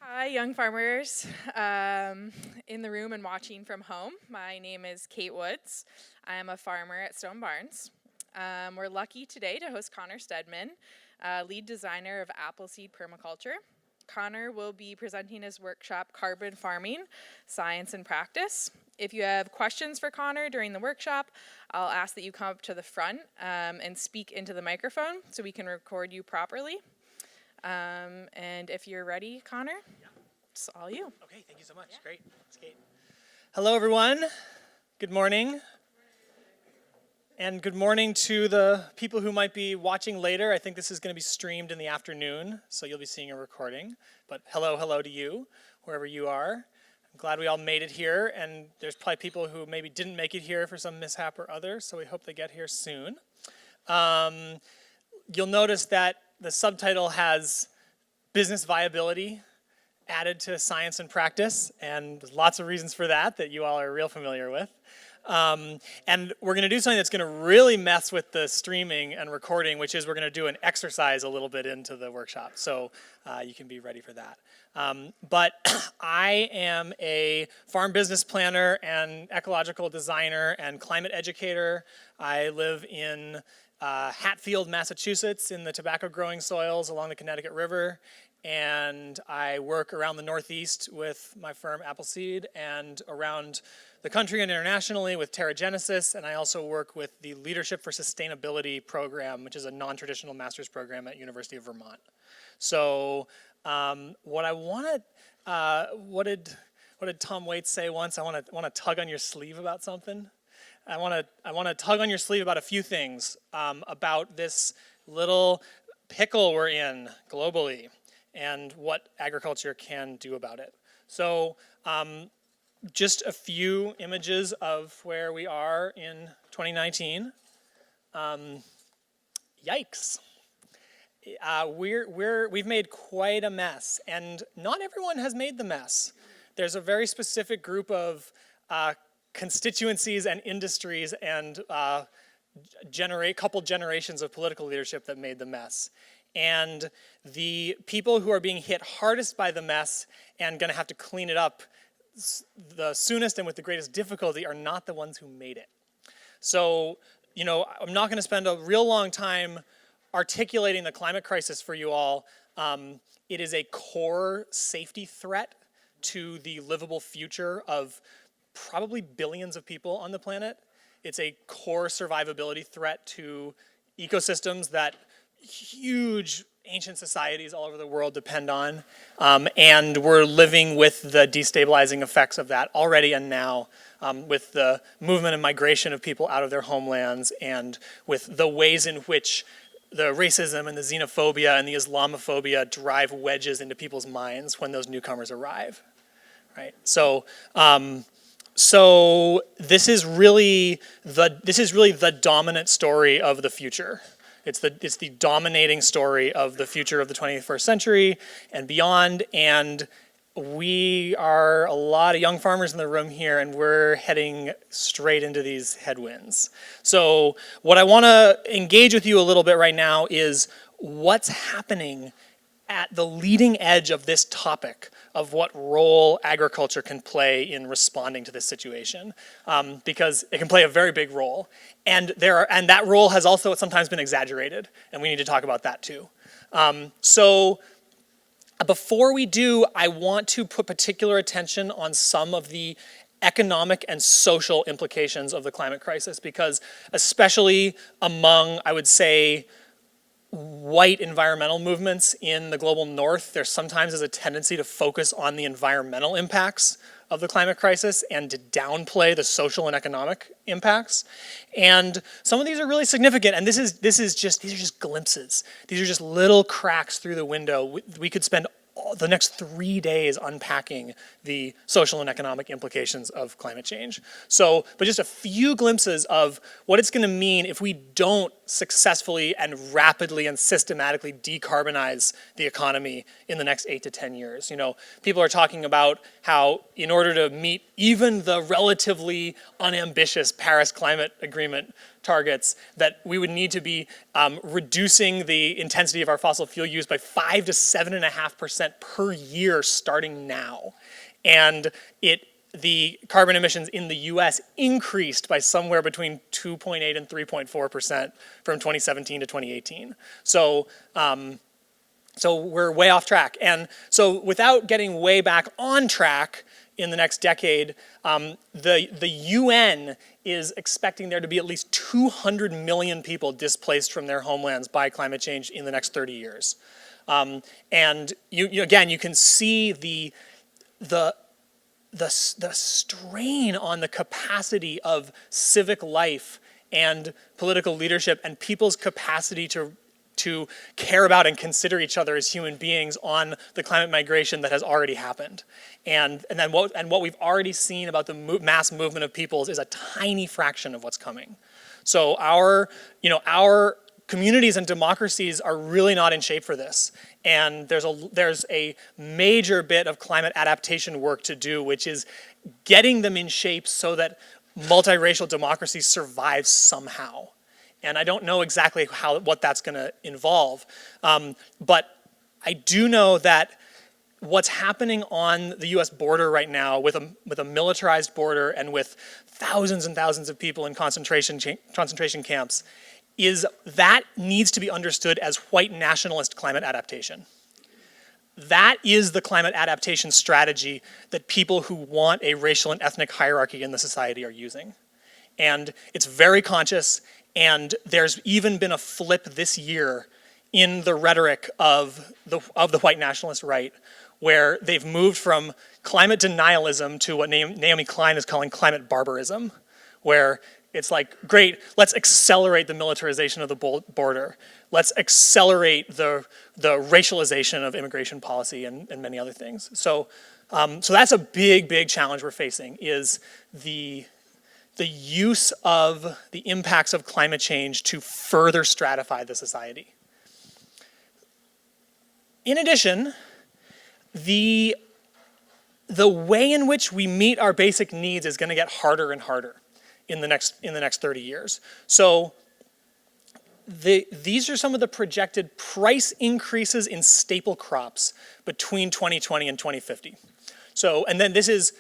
Hi, young farmers in the room and watching from home. My name is Kate Woods. I am a farmer at Stone Barns. We're lucky today to host Connor Stedman, lead designer of Appleseed Permaculture. Connor will be presenting his workshop, Carbon Farming, Science and Practice. If you have questions for Connor during the workshop, I'll ask that you come up to the front and speak into the microphone so we can record you properly. And if you're ready, Connor, it's all you. Okay, thank you so much. Yeah. Great. That's Kate. Hello, everyone. Good morning. And good morning to the people who might be watching later. I think this is going to be streamed in the afternoon, so you'll be seeing a recording. But hello to you, wherever you are. I'm glad we all made it here, and there's probably people who maybe didn't make it here for some mishap or other, so we hope they get here soon. You'll notice that the subtitle has business viability added to science and practice, and there's lots of reasons for that you all are real familiar with. And we're going to do something that's going to really mess with the streaming and recording, which is we're going to do an exercise a little bit into the workshop, so you can be ready for that. But I am a farm business planner and ecological designer and climate educator. I live in Hatfield, Massachusetts, in the tobacco growing soils along the Connecticut River, and I work around the Northeast with my firm Appleseed and around the country and internationally with Terragenesis, and I also work with the Leadership for Sustainability program, which is a non-traditional master's program at University of Vermont. So what did Tom Waits say once? I want to tug on your sleeve about something. I want to tug on your sleeve about a few things about this little pickle we're in globally and what agriculture can do about it. So just a few images of where we are in 2019. Yikes. We've made quite a mess, and not everyone has made the mess. There's a very specific group of constituencies and industries and couple generations of political leadership that made the mess. And the people who are being hit hardest by the mess and going to have to clean it up the soonest and with the greatest difficulty are not the ones who made it. So, I'm not going to spend a real long time articulating the climate crisis for you all. It is a core safety threat to the livable future of probably billions of people on the planet. It's a core survivability threat to ecosystems that huge ancient societies all over the world depend on. And we're living with the destabilizing effects of that already and now, with the movement and migration of people out of their homelands and with the ways in which the racism and the xenophobia and the Islamophobia drive wedges into people's minds when those newcomers arrive. Right? So this is really the dominant story of the future. It's the dominating story of the future of the 21st century and beyond. And we are a lot of young farmers in the room here, and we're heading straight into these headwinds. So what I want to engage with you a little bit right now is what's happening at the leading edge of this topic of what role agriculture can play in responding to this situation, because it can play a very big role, and that role has also sometimes been exaggerated, and we need to talk about that too. So before we do, I want to put particular attention on some of the economic and social implications of the climate crisis, because especially among, I would say, white environmental movements in the global north, there sometimes is a tendency to focus on the environmental impacts of the climate crisis and to downplay the social and economic impacts. And some of these are really significant, and these are just glimpses. These are just little cracks through the window. We could spend the next 3 days unpacking the social and economic implications of climate change. So, but just a few glimpses of what it's going to mean if we don't successfully and rapidly and systematically decarbonize the economy in the next 8 to 10 years. People are talking about how in order to meet even the relatively unambitious Paris Climate Agreement targets that we would need to be reducing the intensity of our fossil fuel use by 5 to 7.5% per year starting now. And the carbon emissions in the US increased by somewhere between 2.8 and 3.4% from 2017 to 2018. So we're way off track. And so without getting way back on track in the next decade, the UN is expecting there to be at least 200 million people displaced from their homelands by climate change in the next 30 years. And again, you can see the strain on the capacity of civic life and political leadership and people's capacity to care about and consider each other as human beings on the climate migration that has already happened. And what we've already seen about the mass movement of peoples is a tiny fraction of what's coming. So our communities and democracies are really not in shape for this. And there's a major bit of climate adaptation work to do, which is getting them in shape so that multiracial democracies survive somehow. And I don't know exactly what that's going to involve. But I do know that what's happening on the US border right now with a militarized border and with thousands and thousands of people in concentration camps that needs to be understood as white nationalist climate adaptation. That is the climate adaptation strategy that people who want a racial and ethnic hierarchy in the society are using. And it's very conscious, and there's even been a flip this year in the rhetoric of the white nationalist right, where they've moved from climate denialism to what Naomi Klein is calling climate barbarism, where it's like, great, let's accelerate the militarization of the border. Let's accelerate the racialization of immigration policy and many other things. So that's a big, big challenge we're facing, is the use of the impacts of climate change to further stratify the society. In addition, the way in which we meet our basic needs is going to get harder and harder in the next 30 years. So these are some of the projected price increases in staple crops between 2020 and 2050. So, and then this is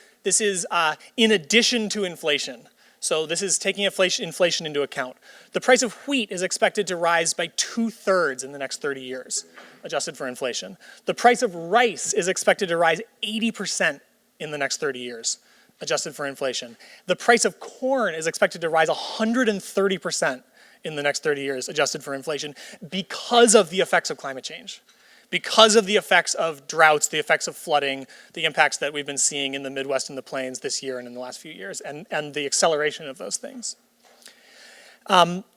in addition to inflation. So this is taking inflation into account. The price of wheat is expected to rise by 2/3 in the next 30 years, adjusted for inflation. The price of rice is expected to rise 80% in the next 30 years, adjusted for inflation. The price of corn is expected to rise 130% in the next 30 years, adjusted for inflation, because of the effects of climate change. Because of the effects of droughts, the effects of flooding, the impacts that we've been seeing in the Midwest and the Plains this year and in the last few years, and the acceleration of those things.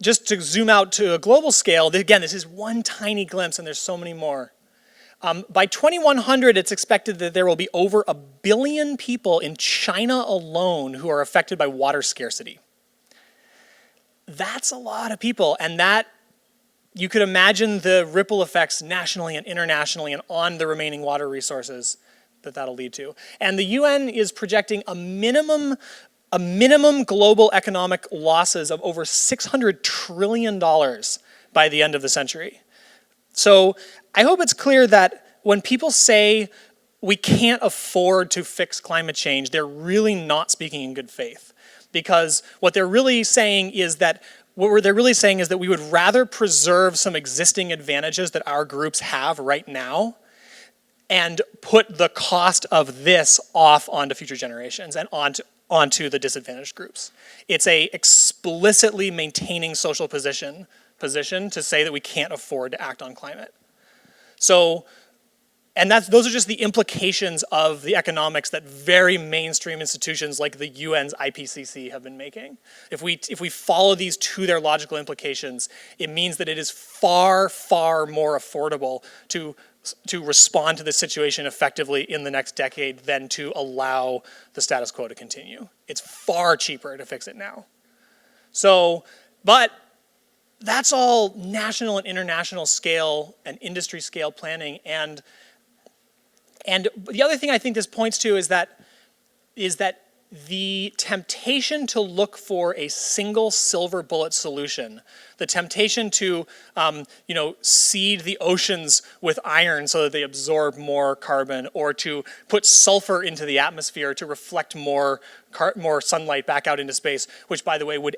Just to zoom out to a global scale, again, this is one tiny glimpse and there's so many more. By 2100, it's expected that there will be over 1 billion people in China alone who are affected by water scarcity. That's a lot of people, and that you could imagine the ripple effects nationally and internationally and on the remaining water resources that'll lead to. And the UN is projecting a minimum global economic losses of over $600 trillion by the end of the century. So I hope it's clear that when people say we can't afford to fix climate change, they're really not speaking in good faith. Because what they're really saying is that we would rather preserve some existing advantages that our groups have right now and put the cost of this off onto future generations and onto the disadvantaged groups. It's a explicitly maintaining social position to say that we can't afford to act on climate. So, and those are just the implications of the economics that very mainstream institutions like the UN's IPCC have been making. If we follow these to their logical implications, it means that it is far, far more affordable to respond to this situation effectively in the next decade than to allow the status quo to continue. It's far cheaper to fix it now. So, but that's all national and international scale and industry scale planning. And the other thing I think this points to is that the temptation to look for a single silver bullet solution, the temptation to, seed the oceans with iron so that they absorb more carbon, or to put sulfur into the atmosphere to reflect more sunlight back out into space, which, by the way, would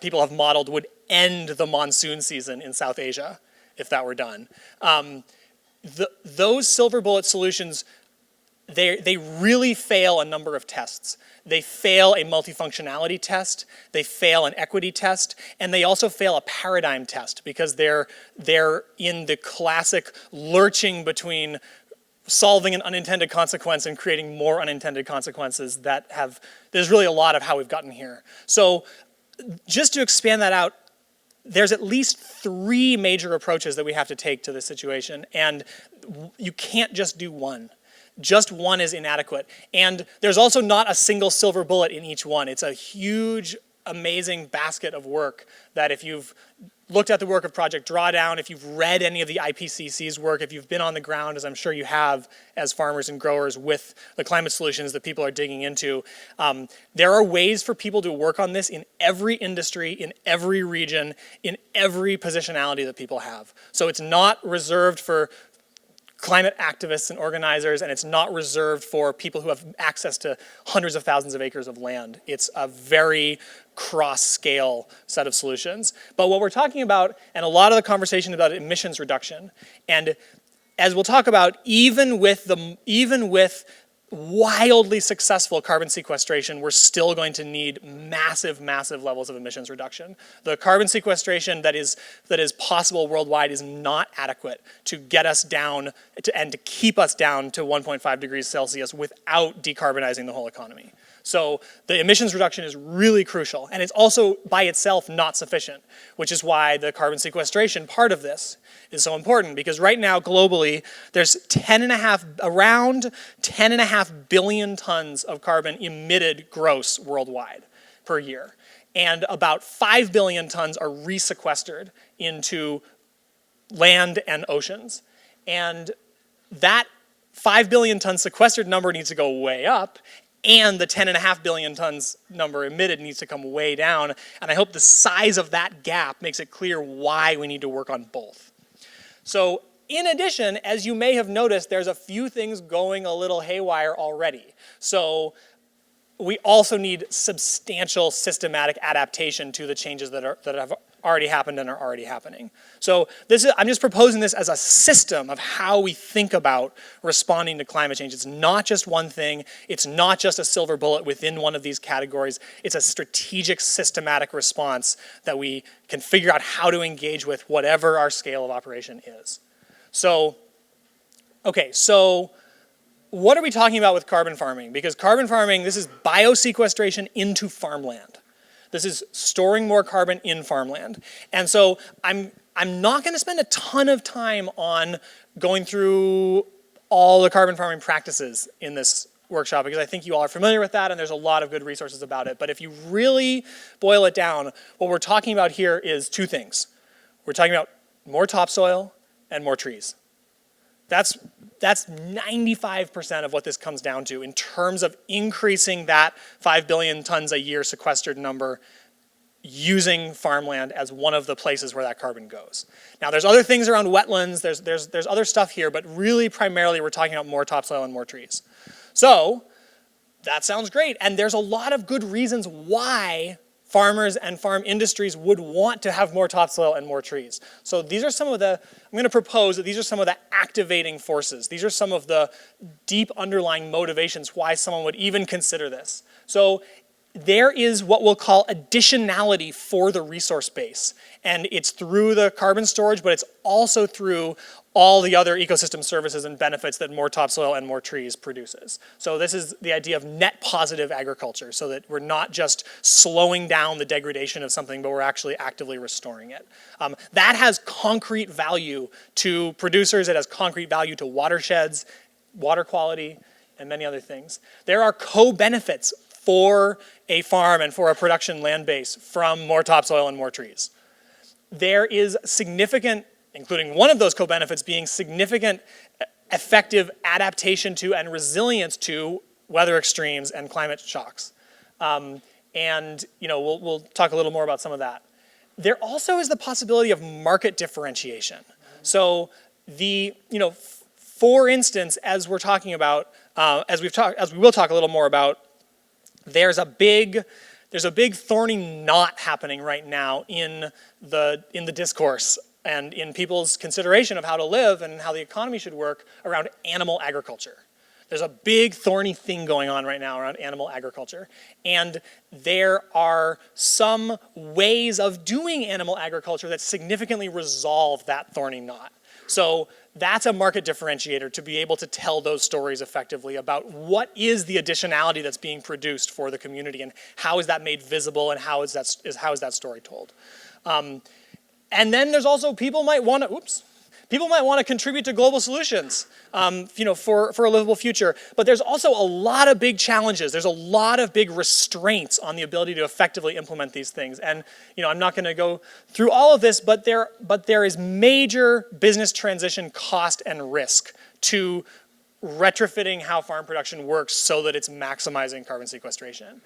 people have modeled would end the monsoon season in South Asia if that were done. Those silver bullet solutions, they really fail a number of tests. They fail a multifunctionality test, they fail an equity test, and they also fail a paradigm test because they're in the classic lurching between solving an unintended consequence and creating more unintended consequences there's really a lot of how we've gotten here. So just to expand that out, there's at least 3 major approaches that we have to take to this situation, and you can't just do one. Just one is inadequate. And there's also not a single silver bullet in each one. It's a huge, amazing basket of work that if you've looked at the work of Project Drawdown, if you've read any of the IPCC's work, if you've been on the ground, as I'm sure you have as farmers and growers with the climate solutions that people are digging into, there are ways for people to work on this in every industry, in every region, in every positionality that people have. So it's not reserved for climate activists and organizers, and it's not reserved for people who have access to hundreds of thousands of acres of land. It's a very cross-scale set of solutions. But what we're talking about, and a lot of the conversation about emissions reduction, and as we'll talk about, even with wildly successful carbon sequestration, we're still going to need massive, massive levels of emissions reduction. The carbon sequestration that is possible worldwide is not adequate to get us down and to keep us down to 1.5 degrees Celsius without decarbonizing the whole economy. So the emissions reduction is really crucial, and it's also by itself not sufficient, which is why the carbon sequestration part of this is so important, because right now globally there's around 10.5 billion tons of carbon emitted gross worldwide per year, and about 5 billion tons are resequestered into land and oceans. And that 5 billion ton sequestered number needs to go way up, and the 10.5 billion tons number emitted needs to come way down. And I hope the size of that gap makes it clear why we need to work on both. So in addition, as you may have noticed, there's a few things going a little haywire already. So we also need substantial systematic adaptation to the changes that have already happened and are already happening. So I'm just proposing this as a system of how we think about responding to climate change. It's not just one thing. It's not just a silver bullet within one of these categories. It's a strategic, systematic response that we can figure out how to engage with whatever our scale of operation is. So, okay, so what are we talking about with carbon farming? Because carbon farming, this is biosequestration into farmland. This is storing more carbon in farmland. And so I'm not going to spend a ton of time on going through all the carbon farming practices in this workshop, because I think you all are familiar with that and there's a lot of good resources about it. But if you really boil it down, what we're talking about here is 2 things. We're talking about more topsoil and more trees. That's 95% of what this comes down to in terms of increasing that 5 billion tons a year sequestered number using farmland as one of the places where that carbon goes. Now there's other things around wetlands, there's other stuff here, but really primarily we're talking about more topsoil and more trees. So that sounds great, and there's a lot of good reasons why farmers and farm industries would want to have more topsoil and more trees. So these are some of the, I'm going to propose that these are some of the activating forces. These are some of the deep underlying motivations why someone would even consider this. So there is what we'll call additionality for the resource base. And it's through the carbon storage, but it's also through all the other ecosystem services and benefits that more topsoil and more trees produces. So this is the idea of net positive agriculture, so that we're not just slowing down the degradation of something, but we're actually actively restoring it. That has concrete value to producers. It has concrete value to watersheds, water quality, and many other things. There are co-benefits for a farm and for a production land base from more topsoil and more trees. There is significant, including one of those co-benefits being significant effective adaptation to and resilience to weather extremes, and climate shocks. And we'll talk a little more about some of that. There also is the possibility of market differentiation. So for instance, as we're talking about, as we will talk a little more about, there's a big thorny knot happening right now in the discourse and in people's consideration of how to live and how the economy should work around animal agriculture. There's a big thorny thing going on right now around animal agriculture. And there are some ways of doing animal agriculture that significantly resolve that thorny knot. So that's a market differentiator, to be able to tell those stories effectively about what is the additionality that's being produced for the community and how is that made visible and how is that story told. And then there's also people might want to contribute to global solutions, for a livable future. But there's also a lot of big challenges. There's a lot of big restraints on the ability to effectively implement these things. And I'm not going to go through all of this, but there is major business transition cost and risk to retrofitting how farm production works so that it's maximizing carbon sequestration.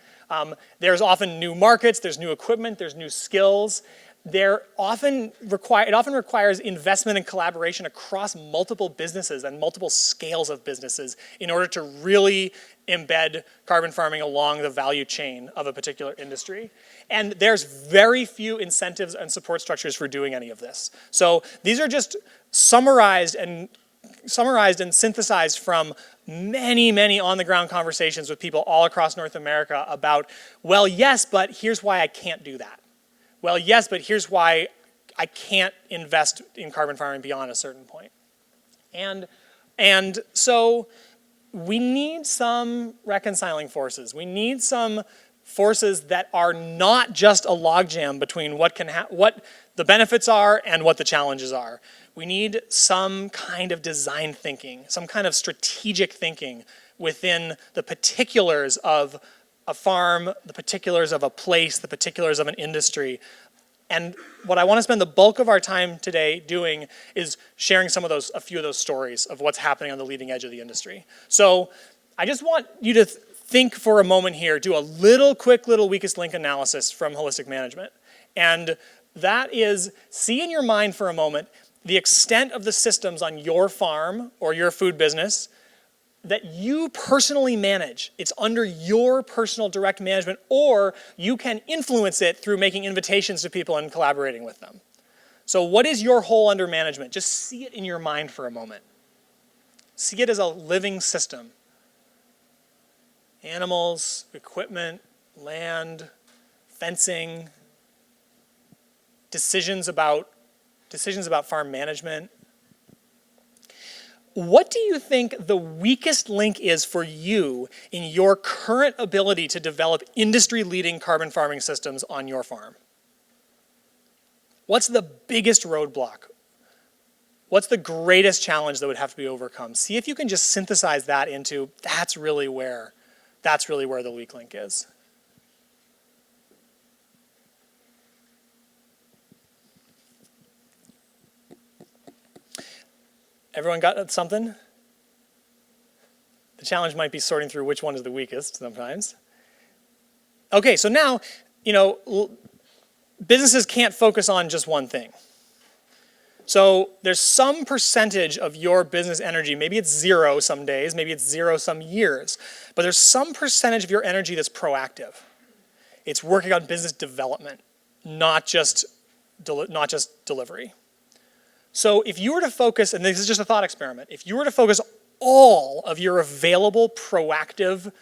There's often new markets, there's new equipment, there's new skills. It often requires investment and collaboration across multiple businesses and multiple scales of businesses in order to really embed carbon farming along the value chain of a particular industry. And there's very few incentives and support structures for doing any of this. So these are just summarized and synthesized from many, many on-the-ground conversations with people all across North America about, well, yes, but here's why I can't do that. Well, yes, but here's why I can't invest in carbon farming beyond a certain point. And so we need some reconciling forces. We need some forces that are not just a logjam between what the benefits are and what the challenges are. We need some kind of design thinking, some kind of strategic thinking within the particulars of a farm, the particulars of a place, the particulars of an industry. And what I want to spend the bulk of our time today doing is sharing a few of those stories of what's happening on the leading edge of the industry. So I just want you to think for a moment here, do a quick little weakest link analysis from holistic management. And that is, see in your mind for a moment the extent of the systems on your farm or your food business that you personally manage. It's under your personal direct management, or you can influence it through making invitations to people and collaborating with them. So what is your whole under management? Just see it in your mind for a moment. See it as a living system. Animals, equipment, land, fencing, decisions about farm management. What do you think the weakest link is for you in your current ability to develop industry-leading carbon farming systems on your farm? What's the biggest roadblock? What's the greatest challenge that would have to be overcome? See if you can just synthesize that into, that's really where the weak link is. Everyone got something? The challenge might be sorting through which one is the weakest sometimes. Okay, so now, businesses can't focus on just one thing. So there's some percentage of your business energy, maybe it's zero some days, maybe it's zero some years, but there's some percentage of your energy that's proactive. It's working on business development, not just delivery. So if you were to focus, and this is just a thought experiment, if you were to focus all of your available proactive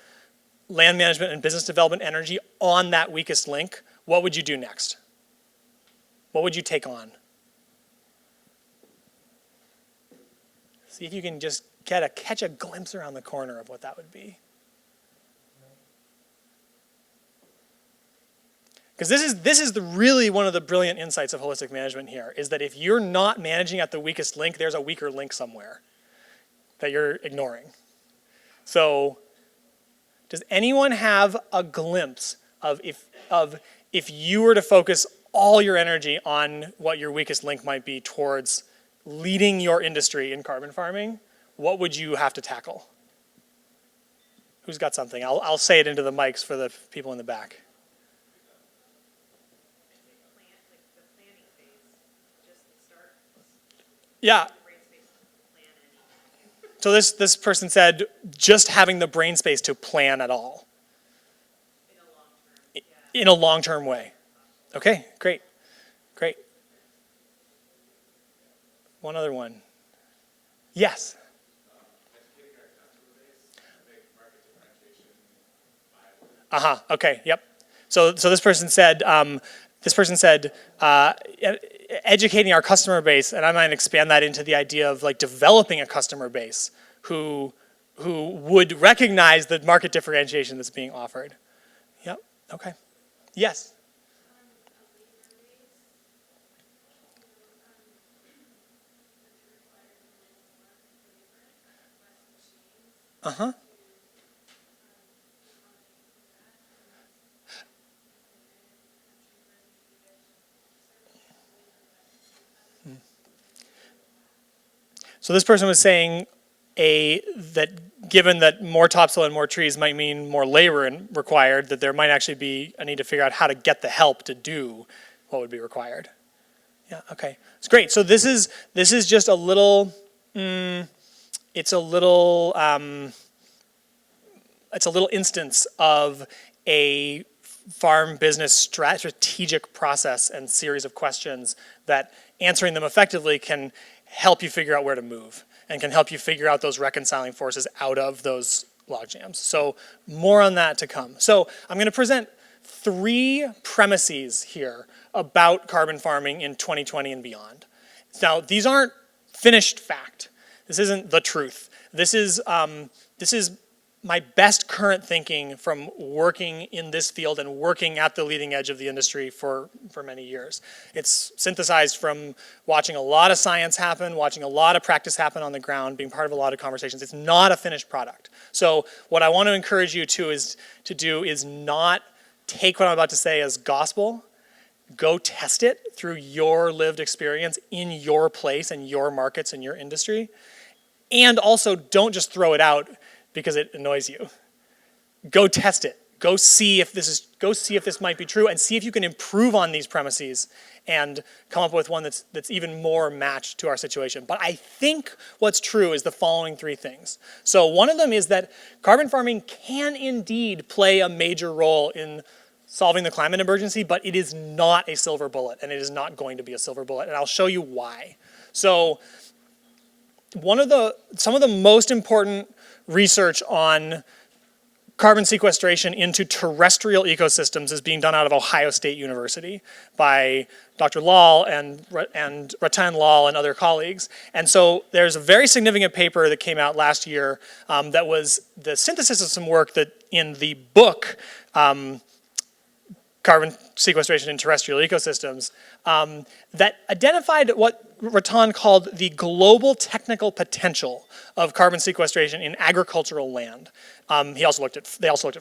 land management and business development energy on that weakest link, what would you do next? What would you take on? See if you can just catch a glimpse around the corner of what that would be. Because this is really one of the brilliant insights of holistic management here, is that if you're not managing at the weakest link, there's a weaker link somewhere that you're ignoring. So does anyone have a glimpse of if you were to focus all your energy on what your weakest link might be towards leading your industry in carbon farming, what would you have to tackle? Who's got something? I'll say it into the mics for the people in the back. Yeah. So this person said just having the brain space to plan at all. In a long-term way. Okay, great. Great. One other one. Yes. Okay. Yep. So this person said educating our customer base, and I might expand that into the idea of like developing a customer base who would recognize the market differentiation that's being offered. Yep. Okay. Yes. Uh-huh. So this person was saying that given that more topsoil and more trees might mean more labor required, that there might actually be a need to figure out how to get the help to do what would be required. Yeah. Okay. It's great. So this is just a little. It's a little instance of a farm business strategic process and series of questions that answering them effectively can help you figure out where to move and can help you figure out those reconciling forces out of those log jams. So more on that to come. So I'm going to present 3 premises here about carbon farming in 2020 and beyond. Now, these aren't finished fact. This isn't the truth. This is my best current thinking from working in this field and working at the leading edge of the industry for many years. It's synthesized from watching a lot of science happen, watching a lot of practice happen on the ground, being part of a lot of conversations. It's not a finished product. So what I want to encourage you to do is not take what I'm about to say as gospel. Go test it through your lived experience in your place and your markets and your industry. And also don't just throw it out because it annoys you. Go test it. Go see if this might be true and see if you can improve on these premises and come up with one that's even more matched to our situation. But I think what's true is the following 3 things. So one of them is that carbon farming can indeed play a major role in solving the climate emergency, but it is not a silver bullet, and it is not going to be a silver bullet, and I'll show you why. So some of the most important research on carbon sequestration into terrestrial ecosystems is being done out of Ohio State University by Dr. Lal and Ratan Lal and other colleagues. And so there's a very significant paper that came out last year that was the synthesis of some work that in the book Carbon Sequestration in Terrestrial Ecosystems that identified what Ratan called the global technical potential of carbon sequestration in agricultural land. They also looked at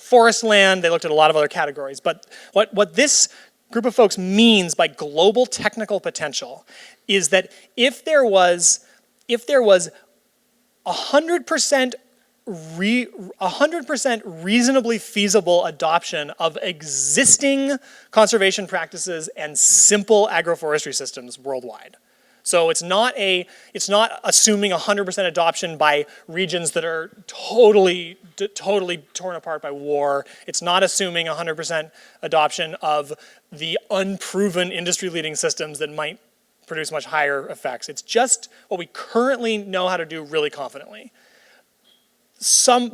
forest land. They looked at a lot of other categories. But what this group of folks means by global technical potential is that if there was 100% reasonably feasible adoption of existing conservation practices and simple agroforestry systems worldwide. So it's not assuming 100% adoption by regions that are totally torn apart by war. It's not assuming 100% adoption of the unproven industry-leading systems that might produce much higher effects. It's just what we currently know how to do really confidently.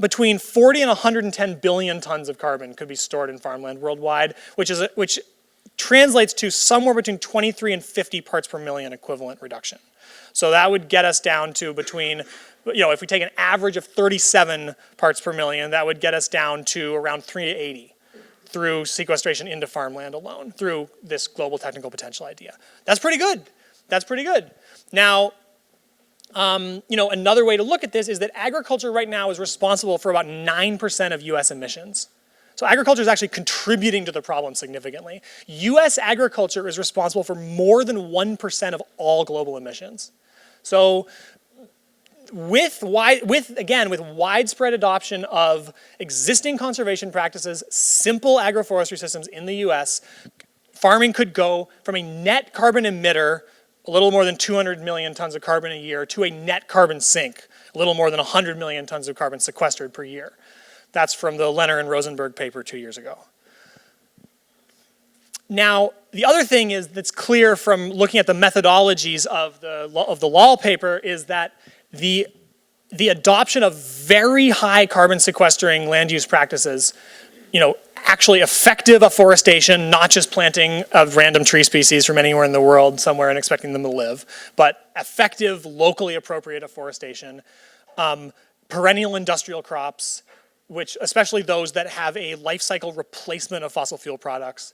Between 40 and 110 billion tons of carbon could be stored in farmland worldwide, which translates to somewhere between 23 and 50 parts per million equivalent reduction. So that would get us down to between, if we take an average of 37 parts per million, that would get us down to around 380 through sequestration into farmland alone, through this global technical potential idea. That's pretty good. That's pretty good. Now, another way to look at this is that agriculture right now is responsible for about 9% of US emissions. So agriculture is actually contributing to the problem significantly. US agriculture is responsible for more than 1% of all global emissions. So with widespread adoption of existing conservation practices, simple agroforestry systems in the US, farming could go from a net carbon emitter, a little more than 200 million tons of carbon a year, to a net carbon sink, a little more than 100 million tons of carbon sequestered per year. That's from the Lehner and Rosenberg paper 2 years ago. Now, the other thing is that's clear from looking at the methodologies of the Lal paper is that the adoption of very high carbon sequestering land use practices, actually effective afforestation, not just planting of random tree species from anywhere in the world somewhere and expecting them to live, but effective locally appropriate afforestation, perennial industrial crops, which especially those that have a life cycle replacement of fossil fuel products,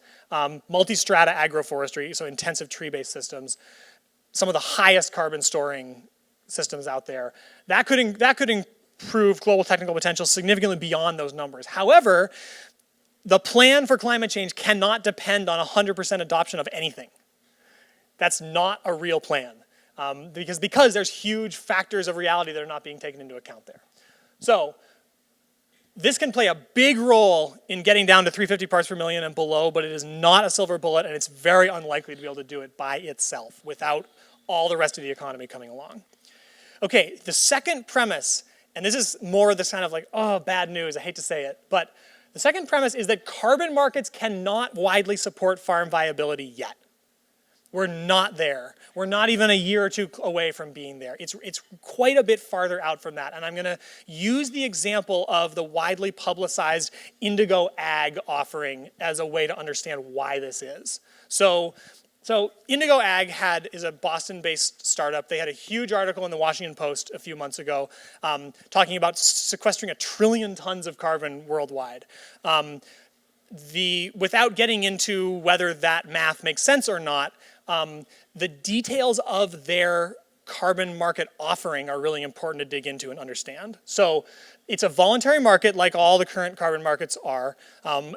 multi-strata agroforestry, so intensive tree-based systems, some of the highest carbon storing systems out there. That could improve global technical potential significantly beyond those numbers. However, the plan for climate change cannot depend on 100% adoption of anything. That's not a real plan because there's huge factors of reality that are not being taken into account there. So this can play a big role in getting down to 350 parts per million and below, but it is not a silver bullet, and it's very unlikely to be able to do it by itself without all the rest of the economy coming along. Okay, the second premise, and this is more this kind of like, oh, bad news, I hate to say it, but the second premise is that carbon markets cannot widely support farm viability yet. We're not there. We're not even a year or two away from being there. It's quite a bit farther out from that. And I'm going to use the example of the widely publicized Indigo Ag offering as a way to understand why this is. So Indigo Ag is a Boston-based startup. They had a huge article in the Washington Post a few months ago talking about sequestering 1 trillion tons of carbon worldwide. Without getting into whether that math makes sense or not, the details of their carbon market offering are really important to dig into and understand. So it's a voluntary market like all the current carbon markets are.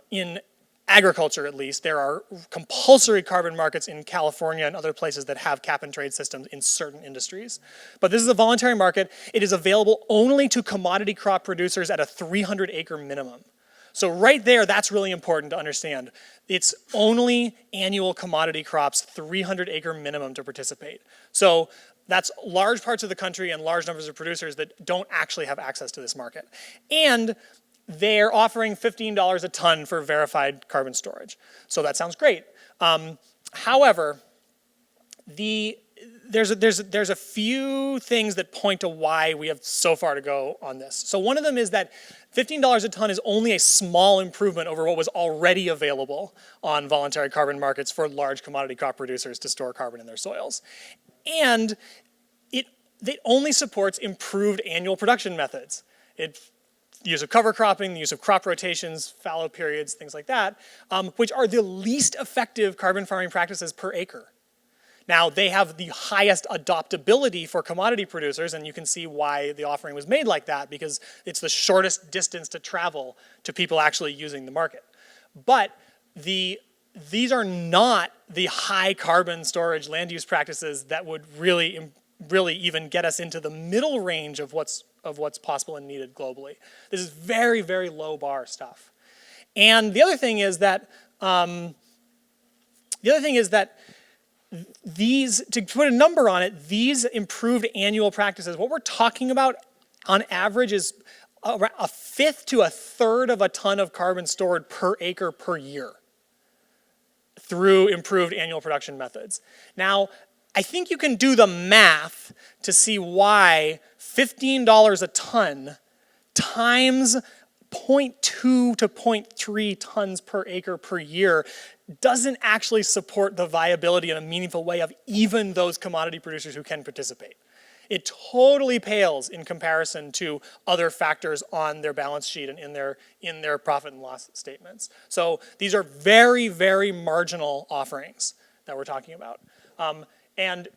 In agriculture, at least, there are compulsory carbon markets in California and other places that have cap and trade systems in certain industries. But this is a voluntary market. It is available only to commodity crop producers at a 300-acre minimum. So right there, that's really important to understand. It's only annual commodity crops, 300-acre minimum to participate. So that's large parts of the country and large numbers of producers that don't actually have access to this market. And they're offering $15 a ton for verified carbon storage. So that sounds great. However, there's a few things that point to why we have so far to go on this. So one of them is that $15 a ton is only a small improvement over what was already available on voluntary carbon markets for large commodity crop producers to store carbon in their soils. And it only supports improved annual production methods. The use of cover cropping, the use of crop rotations, fallow periods, things like that, which are the least effective carbon farming practices per acre. Now, they have the highest adoptability for commodity producers, and you can see why the offering was made like that, because it's the shortest distance to travel to people actually using the market. But these are not the high carbon storage land use practices that would really even get us into the middle range of what's possible and needed globally. This is very, very low bar stuff. And the other thing is that these, to put a number on it, these improved annual practices, what we're talking about on average is around 1/5 to 1/3 of a ton of carbon stored per acre per year through improved annual production methods. Now, I think you can do the math to see why $15 a ton times 0.2 to 0.3 tons per acre per year doesn't actually support the viability in a meaningful way of even those commodity producers who can participate. It totally pales in comparison to other factors on their balance sheet and in their profit and loss statements. So these are very, very marginal offerings that we're talking about. And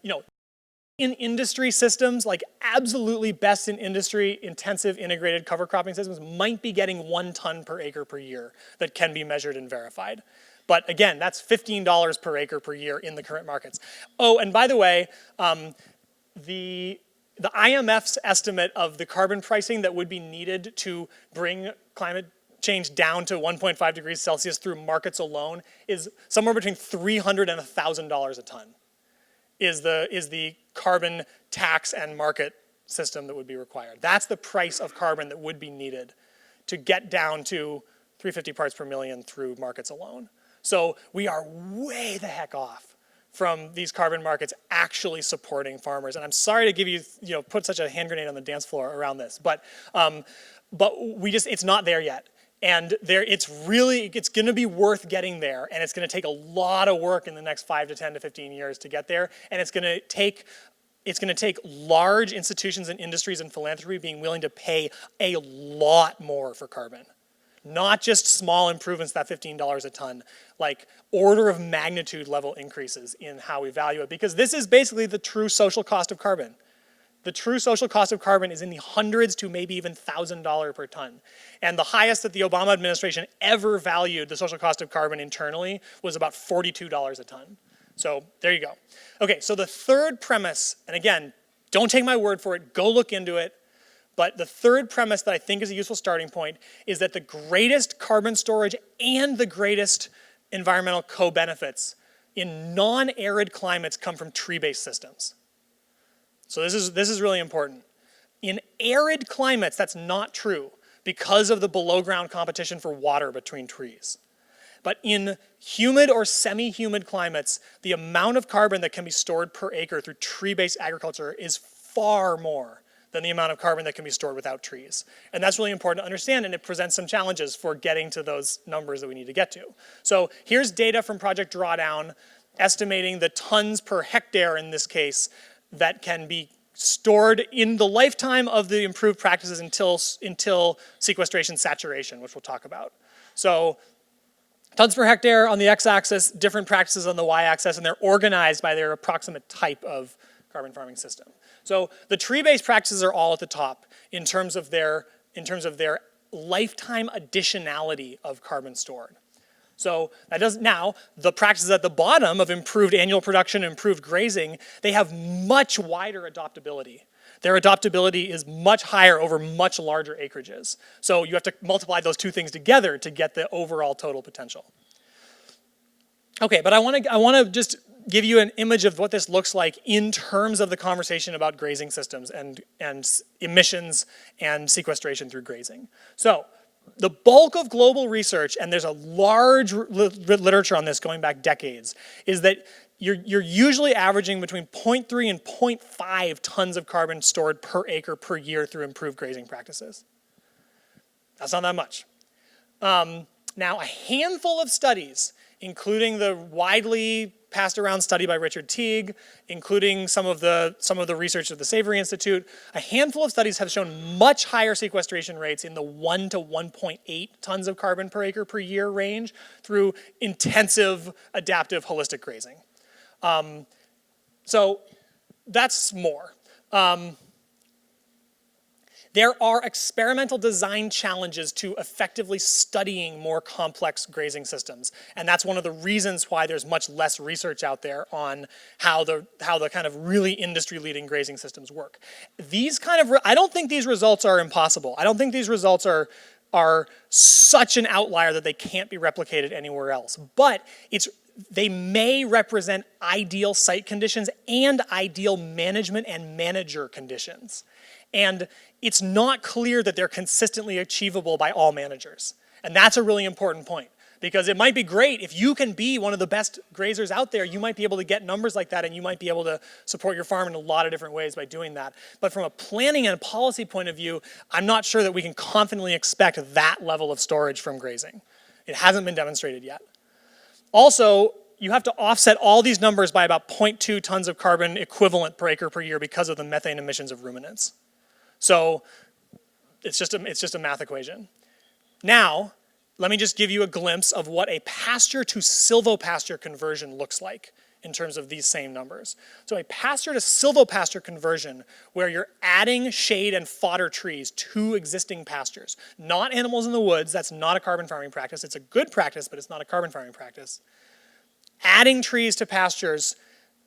in industry systems, like absolutely best in industry, intensive integrated cover cropping systems might be getting 1 ton per acre per year that can be measured and verified. But again, that's $15 per acre per year in the current markets. Oh, and by the way, the IMF's estimate of the carbon pricing that would be needed to bring climate change down to 1.5 degrees Celsius through markets alone is somewhere between $300 and $1,000 a ton is the carbon tax and market system that would be required. That's the price of carbon that would be needed to get down to 350 parts per million through markets alone. So we are way the heck off from these carbon markets actually supporting farmers. And I'm sorry to give you, put such a hand grenade on the dance floor around this, but it's not there yet. And it's going to be worth getting there, and it's going to take a lot of work in the next 5 to 10 to 15 years to get there, and it's going to take large institutions and industries and philanthropy being willing to pay a lot more for carbon. Not just small improvements, that $15 a ton, like order of magnitude level increases in how we value it, because this is basically the true social cost of carbon. The true social cost of carbon is in the hundreds to maybe even $1,000 per ton. And the highest that the Obama administration ever valued the social cost of carbon internally was about $42 a ton. So there you go. Okay, so the third premise, and again, don't take my word for it, go look into it, but the third premise that I think is a useful starting point is that the greatest carbon storage and the greatest environmental co-benefits in non-arid climates come from tree-based systems. So this is really important. In arid climates, that's not true because of the below-ground competition for water between trees. But in humid or semi-humid climates, the amount of carbon that can be stored per acre through tree-based agriculture is far more than the amount of carbon that can be stored without trees. And that's really important to understand, and it presents some challenges for getting to those numbers that we need to get to. So here's data from Project Drawdown, estimating the tons per hectare in this case that can be stored in the lifetime of the improved practices until sequestration saturation, which we'll talk about. So tons per hectare on the x-axis, different practices on the y-axis, and they're organized by their approximate type of carbon farming system. So the tree-based practices are all at the top in terms of their lifetime additionality of carbon stored. So now, the practices at the bottom of improved annual production, improved grazing, they have much wider adoptability. Their adoptability is much higher over much larger acreages. So you have to multiply those two things together to get the overall total potential. Okay, but I want to just give you an image of what this looks like in terms of the conversation about grazing systems and emissions and sequestration through grazing. So the bulk of global research, and there's a large literature on this going back decades, is that you're usually averaging between 0.3 and 0.5 tons of carbon stored per acre per year through improved grazing practices. That's not that much. Now, a handful of studies, including the widely passed around study by Richard Teague, including some of the research of the Savory Institute, a handful of studies have shown much higher sequestration rates in the 1 to 1.8 tons of carbon per acre per year range through intensive, adaptive, holistic grazing. So that's more. There are experimental design challenges to effectively studying more complex grazing systems. And that's one of the reasons why there's much less research out there on how the kind of really industry-leading grazing systems work. I don't think these results are impossible. I don't think these results are such an outlier that they can't be replicated anywhere else. But they may represent ideal site conditions and ideal management and manager conditions. And it's not clear that they're consistently achievable by all managers. And that's a really important point, because it might be great if you can be one of the best grazers out there, you might be able to get numbers like that, and you might be able to support your farm in a lot of different ways by doing that. But from a planning and policy point of view, I'm not sure that we can confidently expect that level of storage from grazing. It hasn't been demonstrated yet. Also, you have to offset all these numbers by about 0.2 tons of carbon equivalent per acre per year because of the methane emissions of ruminants. So it's just a math equation. Now, let me just give you a glimpse of what a pasture to silvopasture conversion looks like in terms of these same numbers. So a pasture to silvopasture conversion, where you're adding shade and fodder trees to existing pastures, not animals in the woods. That's not a carbon farming practice. It's a good practice, but it's not a carbon farming practice. Adding trees to pastures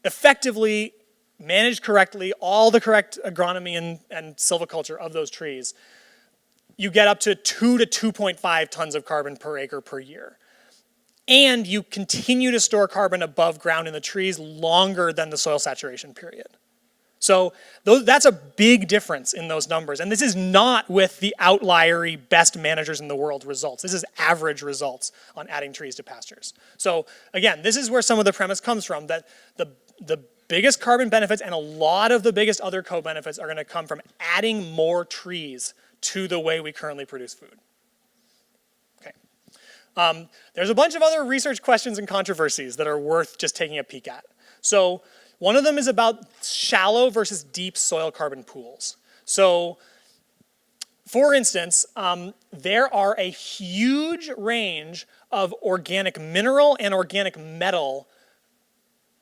effectively managed correctly, all the correct agronomy and silviculture of those trees, you get up to 2 to 2.5 tons of carbon per acre per year. And you continue to store carbon above ground in the trees longer than the soil saturation period. So that's a big difference in those numbers. And this is not with the outliery best managers in the world results. This is average results on adding trees to pastures. So again, this is where some of the premise comes from, that the biggest carbon benefits and a lot of the biggest other co-benefits are going to come from adding more trees to the way we currently produce food. Okay. There's a bunch of other research questions and controversies that are worth just taking a peek at. So one of them is about shallow versus deep soil carbon pools. So, for instance, there are a huge range of organic mineral and organic metal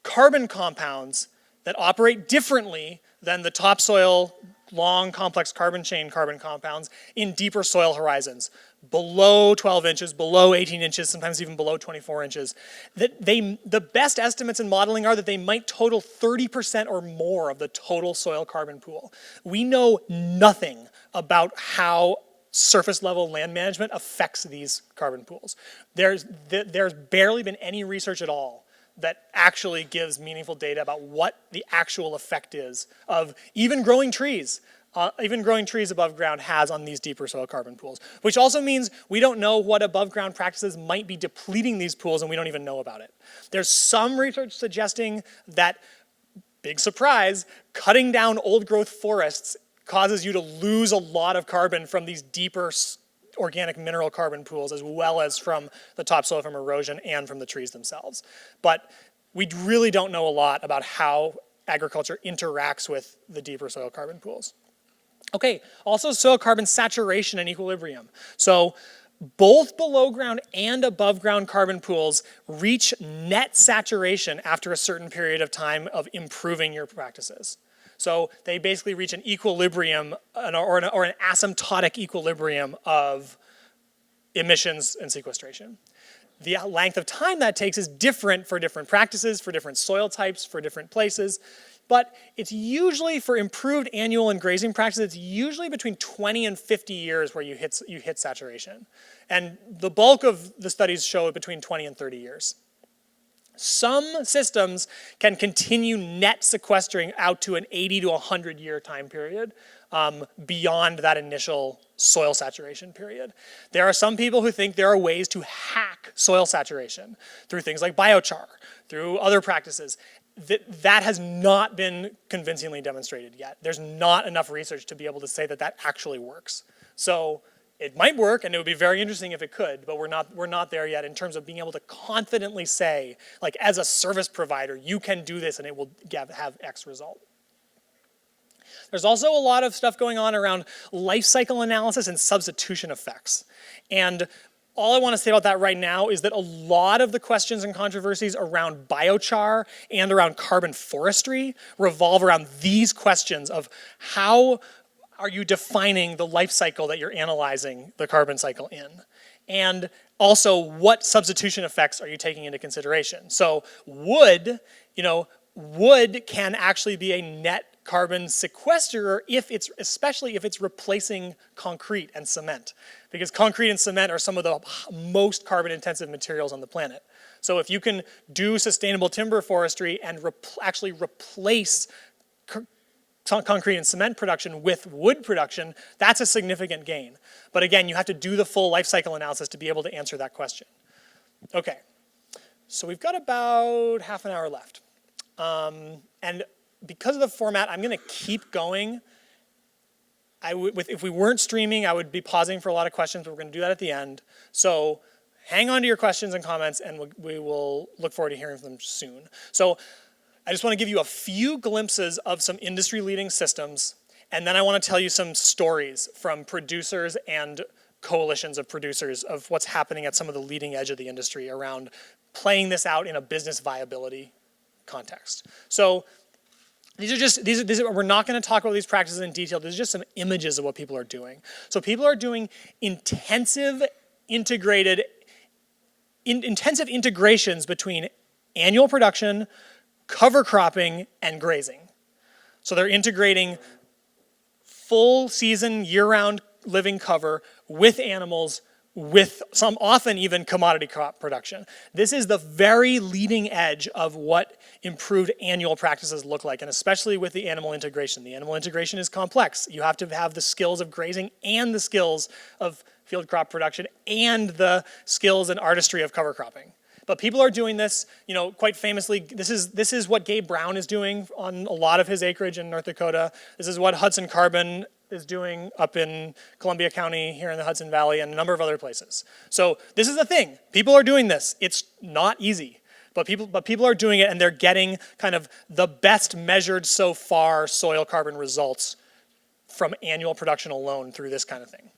carbon compounds that operate differently than the topsoil long complex carbon chain carbon compounds in deeper soil horizons, below 12 inches, below 18 inches, sometimes even below 24 inches. The best estimates in modeling are that they might total 30% or more of the total soil carbon pool. We know nothing about how surface level land management affects these carbon pools. There's barely been any research at all that actually gives meaningful data about what the actual effect is of even growing trees above ground has on these deeper soil carbon pools, which also means we don't know what above ground practices might be depleting these pools, and we don't even know about it. There's some research suggesting that, big surprise, cutting down old growth forests causes you to lose a lot of carbon from these deeper organic mineral carbon pools, as well as from the topsoil from erosion and from the trees themselves. But we really don't know a lot about how agriculture interacts with the deeper soil carbon pools. Okay, also soil carbon saturation and equilibrium. So both below ground and above ground carbon pools reach net saturation after a certain period of time of improving your practices. So they basically reach an equilibrium or an asymptotic equilibrium of emissions and sequestration. The length of time that takes is different for different practices, for different soil types, for different places. But it's usually, for improved annual and grazing practices, it's usually between 20 and 50 years where you hit saturation. And the bulk of the studies show between 20 and 30 years. Some systems can continue net sequestering out to an 80 to 100 year time period beyond that initial soil saturation period. There are some people who think there are ways to hack soil saturation through things like biochar, through other practices. That has not been convincingly demonstrated yet. There's not enough research to be able to say that that actually works. So it might work, and it would be very interesting if it could, but we're not there yet in terms of being able to confidently say, like, as a service provider, you can do this and it will have X result. There's also a lot of stuff going on around life cycle analysis and substitution effects. And all I want to say about that right now is that a lot of the questions and controversies around biochar and around carbon forestry revolve around these questions of how are you defining the life cycle that you're analyzing the carbon cycle in? And also, what substitution effects are you taking into consideration? So wood can actually be a net carbon sequesterer especially if it's replacing concrete and cement, because concrete and cement are some of the most carbon intensive materials on the planet. So if you can do sustainable timber forestry and actually replace concrete and cement production with wood production, that's a significant gain. But again, you have to do the full life cycle analysis to be able to answer that question. Okay, so we've got about half an hour left. And because of the format, I'm going to keep going. If we weren't streaming, I would be pausing for a lot of questions, but we're going to do that at the end. So hang on to your questions and comments, and we will look forward to hearing from them soon. So I just want to give you a few glimpses of some industry-leading systems, and then I want to tell you some stories from producers and coalitions of producers of what's happening at some of the leading edge of the industry around playing this out in a business viability context. So we're not going to talk about these practices in detail. These are just some images of what people are doing. So people are doing intensive integrations between annual production, cover cropping, and grazing. So they're integrating full season, year-round living cover with animals, with some often even commodity crop production. This is the very leading edge of what improved annual practices look like, and especially with the animal integration. The animal integration is complex. You have to have the skills of grazing and the skills of field crop production and the skills and artistry of cover cropping. But people are doing this, quite famously. This is what Gabe Brown is doing on a lot of his acreage in North Dakota. This is what Hudson Carbon is doing up in Columbia County here in the Hudson Valley and a number of other places. So this is the thing. People are doing this. It's not easy, but people are doing it, and they're getting kind of the best measured so far soil carbon results from annual production alone through this kind of thing.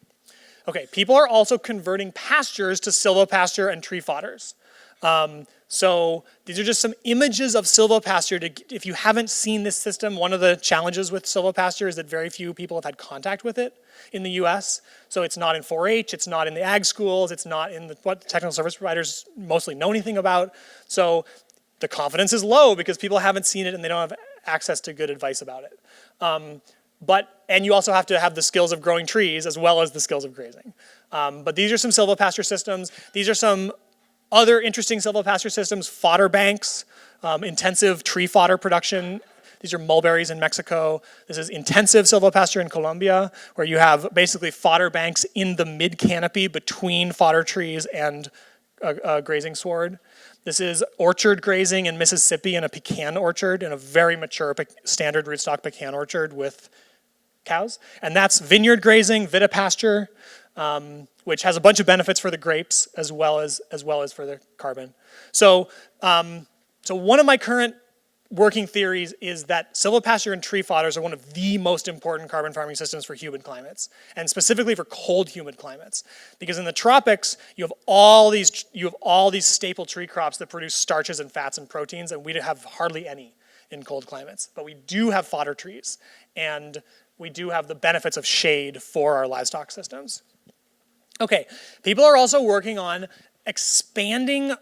Okay, people are also converting pastures to silvopasture and tree fodders. So these are just some images of silvopasture. If you haven't seen this system, one of the challenges with silvopasture is that very few people have had contact with it in the US. So it's not in 4-H, it's not in the ag schools, it's not in what technical service providers mostly know anything about. So the confidence is low because people haven't seen it and they don't have access to good advice about it. And you also have to have the skills of growing trees as well as the skills of grazing. But these are some silvopasture systems. These are some other interesting silvopasture systems: fodder banks, intensive tree fodder production. These are mulberries in Mexico. This is intensive silvopasture in Colombia, where you have basically fodder banks in the mid-canopy between fodder trees and a grazing sward. This is orchard grazing in Mississippi in a pecan orchard, in a very mature standard rootstock pecan orchard with cows. And that's vineyard grazing, vitipasture, which has a bunch of benefits for the grapes as well as for the carbon. So one of my current working theories is that silvopasture and tree fodders are one of the most important carbon farming systems for humid climates, and specifically for cold, humid climates. Because in the tropics, you have all these staple tree crops that produce starches and fats and proteins, and we have hardly any in cold climates. But we do have fodder trees, and we do have the benefits of shade for our livestock systems. Okay, people are also working on expanding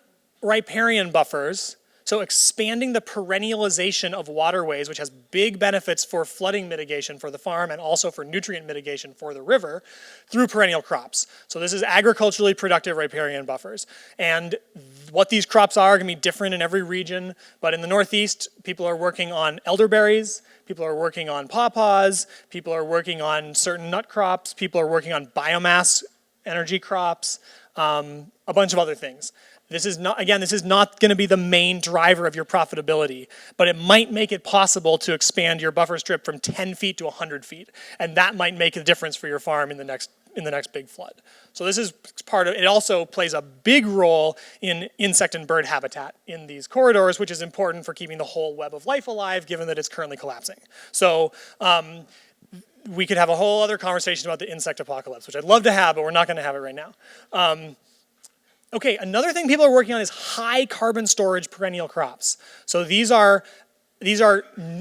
riparian buffers, so expanding the perennialization of waterways, which has big benefits for flooding mitigation for the farm and also for nutrient mitigation for the river, through perennial crops. So this is agriculturally productive riparian buffers. And what these crops are can be different in every region, but in the Northeast, people are working on elderberries, people are working on pawpaws, people are working on certain nut crops, people are working on biomass energy crops, a bunch of other things. This is not going to be the main driver of your profitability, but it might make it possible to expand your buffer strip from 10 feet to 100 feet, and that might make a difference for your farm in the next big flood. So this is part of it. Also plays a big role in insect and bird habitat in these corridors, which is important for keeping the whole web of life alive, given that it's currently collapsing. So we could have a whole other conversation about the insect apocalypse, which I'd love to have, but we're not going to have it right now. Okay, another thing people are working on is high carbon storage perennial crops. So these are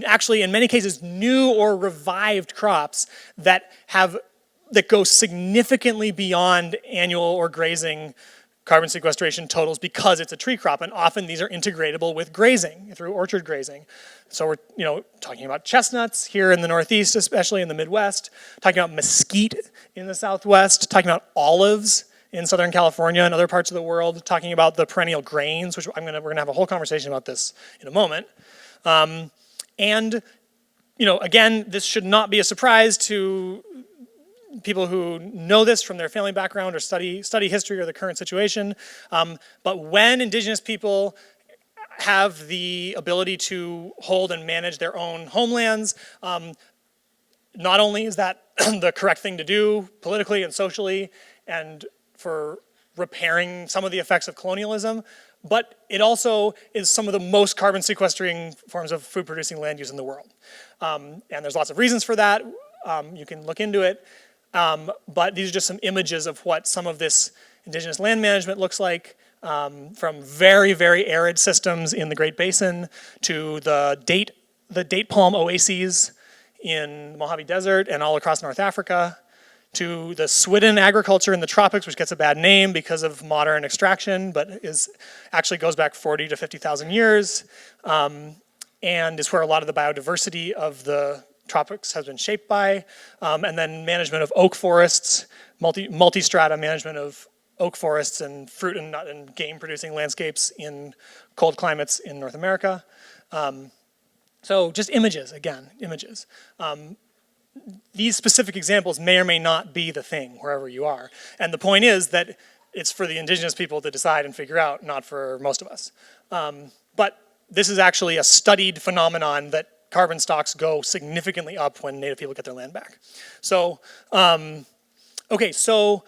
actually, in many cases, new or revived crops that go significantly beyond annual or grazing carbon sequestration totals because it's a tree crop, and often these are integratable with grazing through orchard grazing. So we're talking about chestnuts here in the Northeast, especially in the Midwest, talking about mesquite in the Southwest, talking about olives in Southern California and other parts of the world, talking about the perennial grains, which we're gonna have a whole conversation about this in a moment. And again, this should not be a surprise to people who know this from their family background or study history or the current situation. But when indigenous people have the ability to hold and manage their own homelands, not only is that the correct thing to do politically and socially and for repairing some of the effects of colonialism, but it also is some of the most carbon sequestering forms of food producing land use in the world. And there's lots of reasons for that. You can look into it. But these are just some images of what some of this indigenous land management looks like, from very, very arid systems in the Great Basin to the date palm oases in the Mojave Desert and all across North Africa, to the Swidden agriculture in the tropics, which gets a bad name because of modern extraction, but actually goes back 40 to 50,000 years. and is where a lot of the biodiversity of the tropics has been shaped by, and then management of oak forests, multi-strata management of oak forests and fruit and nut and game producing landscapes in cold climates in North America. So just images, again, images. These specific examples may or may not be the thing wherever you are. And the point is that it's for the indigenous people to decide and figure out, not for most of us. But this is actually a studied phenomenon that carbon stocks go significantly up when Native people get their land back. So, okay, so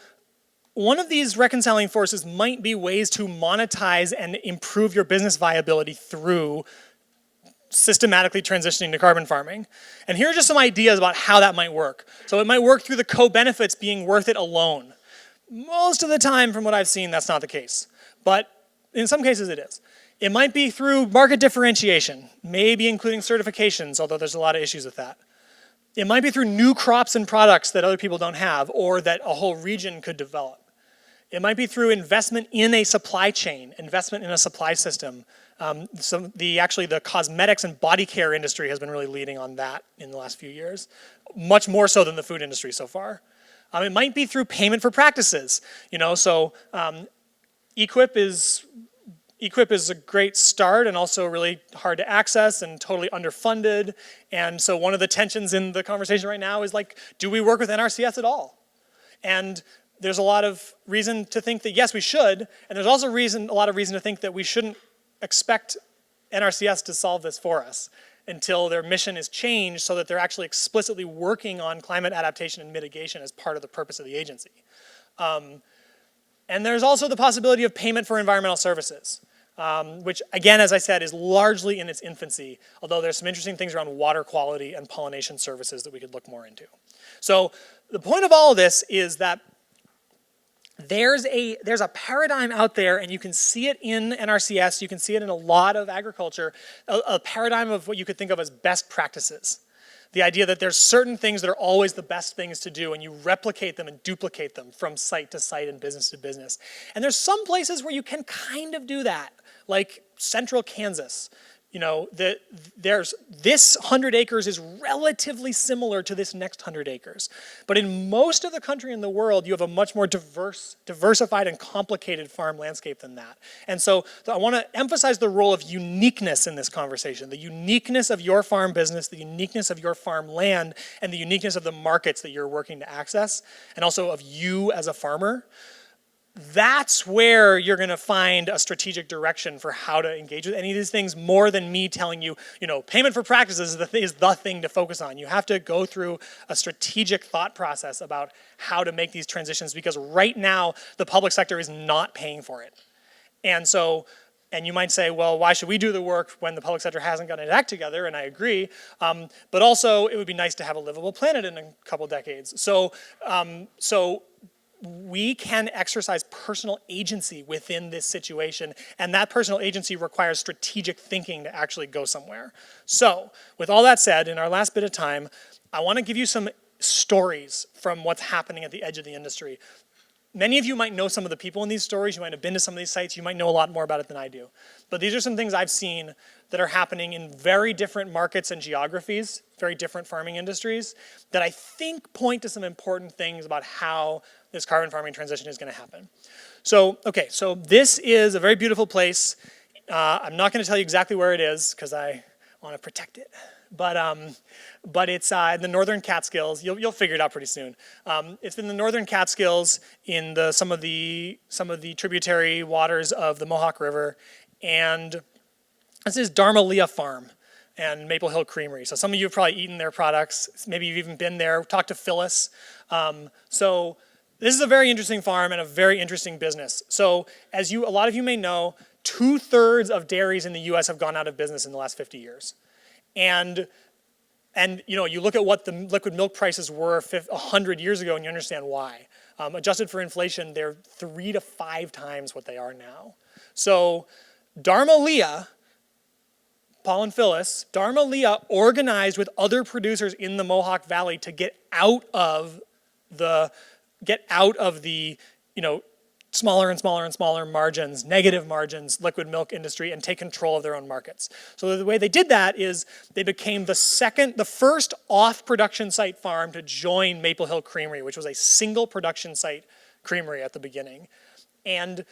one of these reconciling forces might be ways to monetize and improve your business viability through systematically transitioning to carbon farming. And here are just some ideas about how that might work. So it might work through the co-benefits being worth it alone. Most of the time, from what I've seen, that's not the case. But in some cases it is. It might be through market differentiation, maybe including certifications, although there's a lot of issues with that. It might be through new crops and products that other people don't have or that a whole region could develop. It might be through investment in a supply chain, investment in a supply system. Actually the cosmetics and body care industry has been really leading on that in the last few years, much more so than the food industry so far. It might be through payment for practices. So EQIP is a great start and also really hard to access and totally underfunded. And so one of the tensions in the conversation right now is like, do we work with NRCS at all? And there's a lot of reason to think that yes, we should. And there's also a lot of reason to think that we shouldn't expect NRCS to solve this for us until their mission is changed so that they're actually explicitly working on climate adaptation and mitigation as part of the purpose of the agency. And there's also the possibility of payment for environmental services, which again, as I said, is largely in its infancy, although there's some interesting things around water quality and pollination services that we could look more into. So the point of all of this is that there's a paradigm out there, and you can see it in NRCS, you can see it in a lot of agriculture, a paradigm of what you could think of as best practices. The idea that there's certain things that are always the best things to do, and you replicate them and duplicate them from site to site and business to business. And there's some places where you can kind of do that, like central Kansas. There's this 100 acres is relatively similar to this next 100 acres. But in most of the country in the world, you have a much more diversified and complicated farm landscape than that. And so I want to emphasize the role of uniqueness in this conversation, the uniqueness of your farm business, the uniqueness of your farm land, and the uniqueness of the markets that you're working to access, and also of you as a farmer. That's where you're going to find a strategic direction for how to engage with any of these things more than me telling you, payment for practices is the thing to focus on. You have to go through a strategic thought process about how to make these transitions because right now the public sector is not paying for it. And you might say, well, why should we do the work when the public sector hasn't gotten its act together? And I agree. But also it would be nice to have a livable planet in a couple decades. So we can exercise personal agency within this situation, and that personal agency requires strategic thinking to actually go somewhere. So, with all that said, in our last bit of time, I want to give you some stories from what's happening at the edge of the industry. Many of you might know some of the people in these stories, you might have been to some of these sites, you might know a lot more about it than I do. But these are some things I've seen that are happening in very different markets and geographies, very different farming industries, that I think point to some important things about how this carbon farming transition is going to happen. So this is a very beautiful place. I'm not going to tell you exactly where it is because I want to protect it. But it's in the northern Catskills. You'll figure it out pretty soon. It's in the northern Catskills in some of the tributary waters of the Mohawk River, and this is Dharma Farm and Maple Hill Creamery. So some of you have probably eaten their products. Maybe you've even been there. Talked to Phyllis. So this is a very interesting farm and a very interesting business. So as a lot of you may know, 2/3 of dairies in the U.S. have gone out of business in the last 50 years. And you look at what the liquid milk prices were 100 years ago and you understand why. Adjusted for inflation, they're 3 to 5 times what they are now. So Dharma, Paul and Phyllis, Dharma organized with other producers in the Mohawk Valley to get out of the smaller and smaller and smaller margins, negative margins, liquid milk industry, and take control of their own markets. So the way they did that is they became the first off-production site farm to join Maple Hill Creamery, which was a single production site creamery at the beginning, and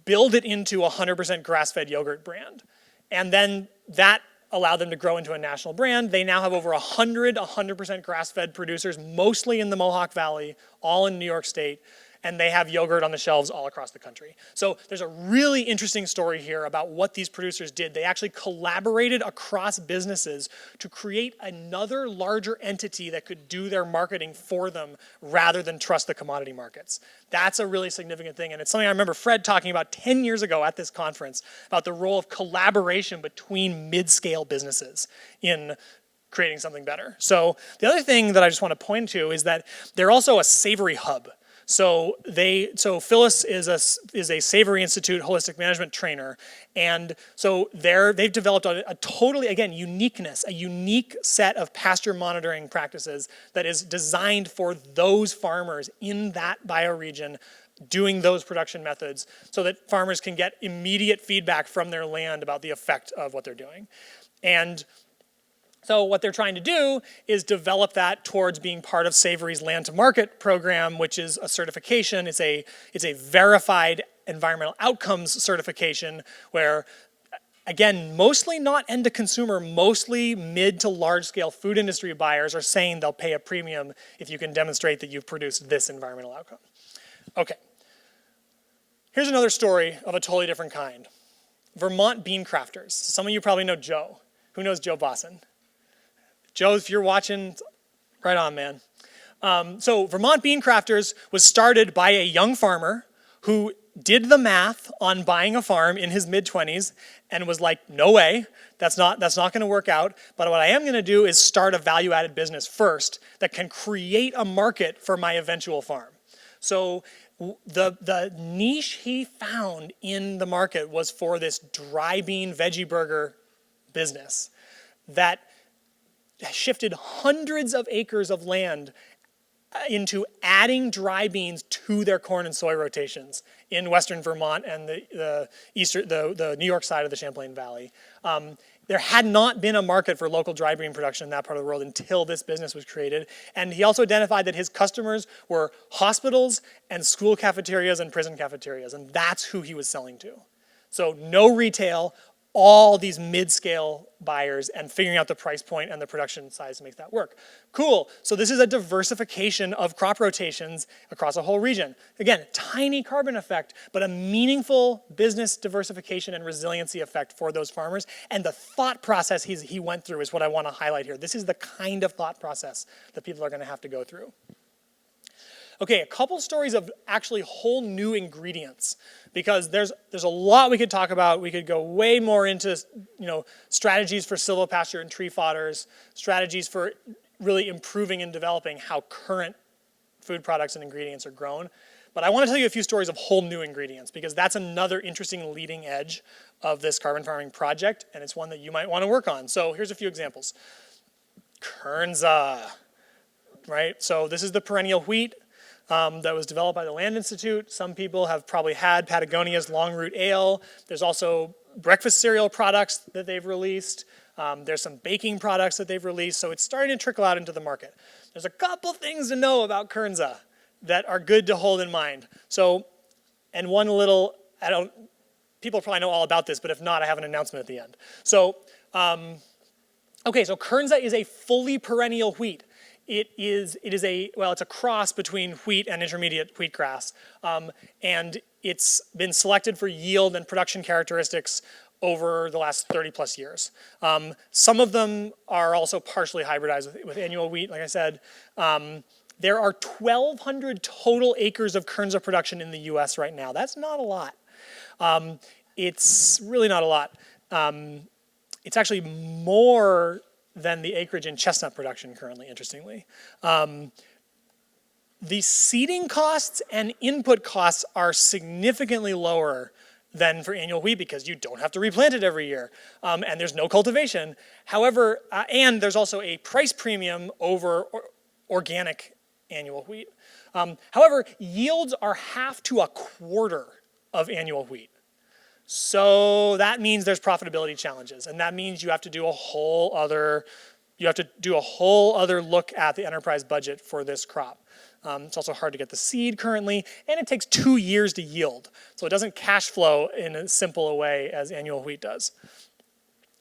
build it into a 100% grass-fed yogurt brand. And then that allowed them to grow into a national brand. They now have over 100% grass-fed producers, mostly in the Mohawk Valley, all in New York State, and they have yogurt on the shelves all across the country. So there's a really interesting story here about what these producers did. They actually collaborated across businesses to create another larger entity that could do their marketing for them rather than trust the commodity markets. That's a really significant thing, and it's something I remember Fred talking about 10 years ago at this conference about the role of collaboration between mid-scale businesses in creating something better. So the other thing that I just want to point to is that they're also a savory hub. So Phyllis is a Savory Institute holistic management trainer, and so they've developed a totally, again, uniqueness, a unique set of pasture monitoring practices that is designed for those farmers in that bioregion doing those production methods so that farmers can get immediate feedback from their land about the effect of what they're doing. And so what they're trying to do is develop that towards being part of Savory's Land to Market program, which is a certification. It's a verified environmental outcomes certification where, again, mostly not end to consumer, mostly mid to large scale food industry buyers are saying they'll pay a premium if you can demonstrate that you've produced this environmental outcome. Okay. Here's another story of a totally different kind. Vermont bean crafters. Some of you probably know Joe. Who knows Joe Bosson? Joe, if you're watching, right on, man. So Vermont Bean Crafters was started by a young farmer who did the math on buying a farm in his mid-20s and was like, no way, that's not going to work out. But what I am going to do is start a value-added business first that can create a market for my eventual farm. So the niche he found in the market was for this dry bean veggie burger business that shifted hundreds of acres of land into adding dry beans to their corn and soy rotations in western Vermont and the New York side of the Champlain Valley. There had not been a market for local dry bean production in that part of the world until this business was created. And he also identified that his customers were hospitals and school cafeterias and prison cafeterias, and that's who he was selling to. So no retail, all these mid-scale buyers, and figuring out the price point and the production size to make that work. Cool, so this is a diversification of crop rotations across a whole region. Again, tiny carbon effect, but a meaningful business diversification and resiliency effect for those farmers. And the thought process he went through is what I want to highlight here. This is the kind of thought process that people are going to have to go through. Okay, a couple stories of actually whole new ingredients, because there's a lot we could talk about. We could go way more into, strategies for silvopasture and tree fodders, strategies for really improving and developing how current food products and ingredients are grown. But I want to tell you a few stories of whole new ingredients, because that's another interesting leading edge of this carbon farming project, and it's one that you might want to work on. So here's a few examples. Kernza, right? So this is the perennial wheat that was developed by the Land Institute. Some people have probably had Patagonia's long root ale. There's also breakfast cereal products that they've released. There's some baking products that they've released. So it's starting to trickle out into the market. There's a couple things to know about Kernza that are good to hold in mind. So, and one little, people probably know all about this, but if not, I have an announcement at the end. So, okay, so Kernza is a fully perennial wheat. It's a cross between wheat and intermediate wheatgrass, and it's been selected for yield and production characteristics over the last 30 plus years. Some of them are also partially hybridized with annual wheat, like I said. There are 1,200 total acres of Kernza production in the US right now. That's not a lot. It's really not a lot. It's actually more than the acreage in chestnut production currently, interestingly. The seeding costs and input costs are significantly lower than for annual wheat because you don't have to replant it every year, and there's no cultivation. However, and there's also a price premium over organic annual wheat. However, yields are half to a quarter of annual wheat. So that means there's profitability challenges, and that means you have to do a whole other look at the enterprise budget for this crop. It's also hard to get the seed currently, and it takes 2 years to yield. So it doesn't cash flow in as simple a way as annual wheat does.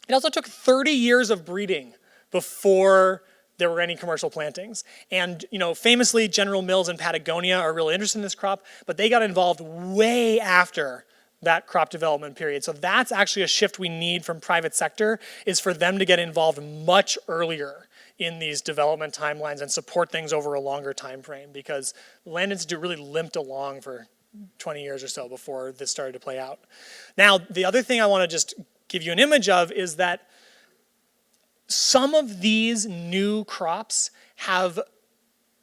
It also took 30 years of breeding before there were any commercial plantings. And famously, General Mills in Patagonia are really interested in this crop, but they got involved way after that crop development period. So that's actually a shift we need from private sector, is for them to get involved much earlier in these development timelines and support things over a longer time frame, because Land Institute really limped along for 20 years or so before this started to play out. Now, the other thing I want to just give you an image of is that some of these new crops have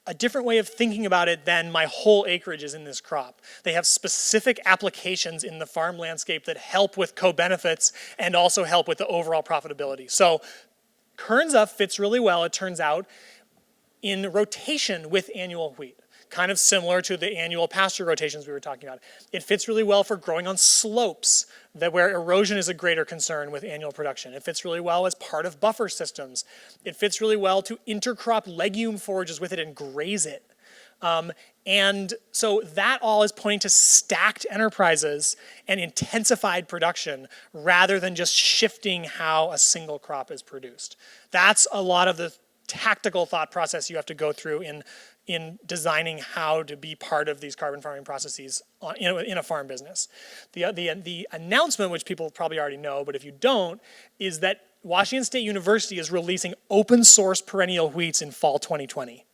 a different way of thinking about it than my whole acreage is in this crop. They have specific applications in the farm landscape that help with co-benefits and also help with the overall profitability. So Kernza fits really well, it turns out, in rotation with annual wheat, kind of similar to the annual pasture rotations we were talking about. It fits really well for growing on slopes where erosion is a greater concern with annual production. It fits really well as part of buffer systems. It fits really well to intercrop legume forages with it and graze it. And so that all is pointing to stacked enterprises and intensified production rather than just shifting how a single crop is produced. That's a lot of the tactical thought process you have to go through in designing how to be part of these carbon farming processes in a farm business. The announcement, which people probably already know, but if you don't, is that Washington State University is releasing open source perennial wheats in fall 2020.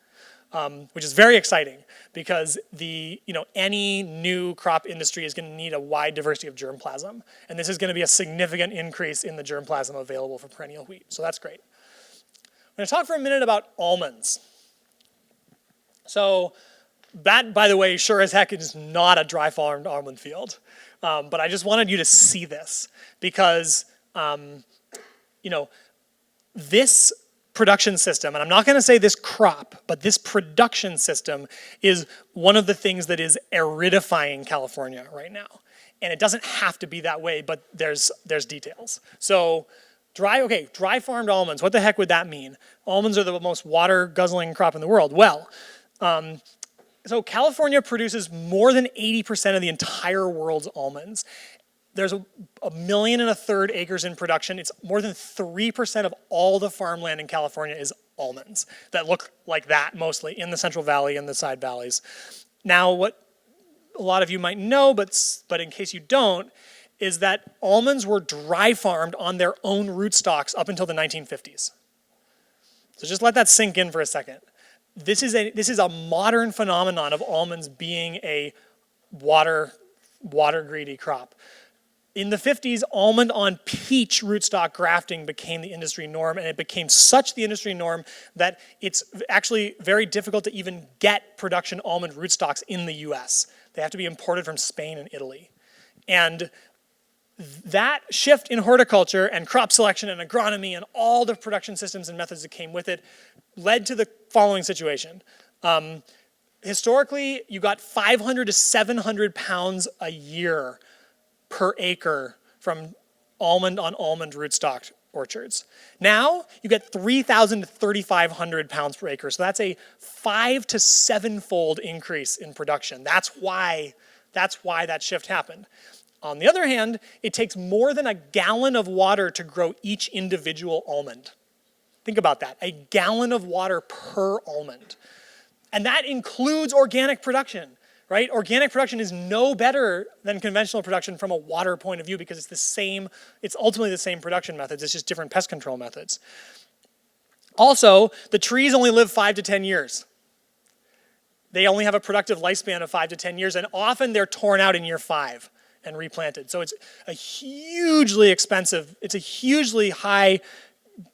Which is very exciting, because any new crop industry is going to need a wide diversity of germplasm, and this is going to be a significant increase in the germplasm available for perennial wheat. So that's great. I'm going to talk for a minute about almonds. So that, by the way, sure as heck is not a dry farmed almond field, but I just wanted you to see this because this production system, and I'm not going to say this crop, but this production system is one of the things that is aridifying California right now. And it doesn't have to be that way, but there's details. So dry farmed almonds, what the heck would that mean? Almonds are the most water guzzling crop in the world. Well, so California produces more than 80% of the entire world's almonds. There's 1.3 million acres in production. It's more than 3% of all the farmland in California is almonds that look like that, mostly in the Central Valley and the side valleys. Now, what a lot of you might know, but in case you don't, is that almonds were dry farmed on their own rootstocks up until the 1950s. So just let that sink in for a second. This is a modern phenomenon of almonds being a water greedy crop. In the 50s, almond on peach rootstock grafting became the industry norm, and it became such the industry norm that it's actually very difficult to even get production almond rootstocks in the US. They have to be imported from Spain and Italy. And that shift in horticulture and crop selection and agronomy and all the production systems and methods that came with it led to the following situation. Historically, you got 500 to 700 pounds a year per acre from almond on almond rootstock orchards. Now you get 3,000 to 3,500 pounds per acre. So that's a 5 to 7-fold increase in production. That's why that shift happened. On the other hand, it takes more than a gallon of water to grow each individual almond. Think about that, a gallon of water per almond. And that includes organic production. Right? Organic production is no better than conventional production from a water point of view because it's ultimately the same production methods, it's just different pest control methods. Also, the trees only live 5 to 10 years. They only have a productive lifespan of 5 to 10 years, and often they're torn out in year 5 and replanted. So it's a hugely expensive, it's a hugely high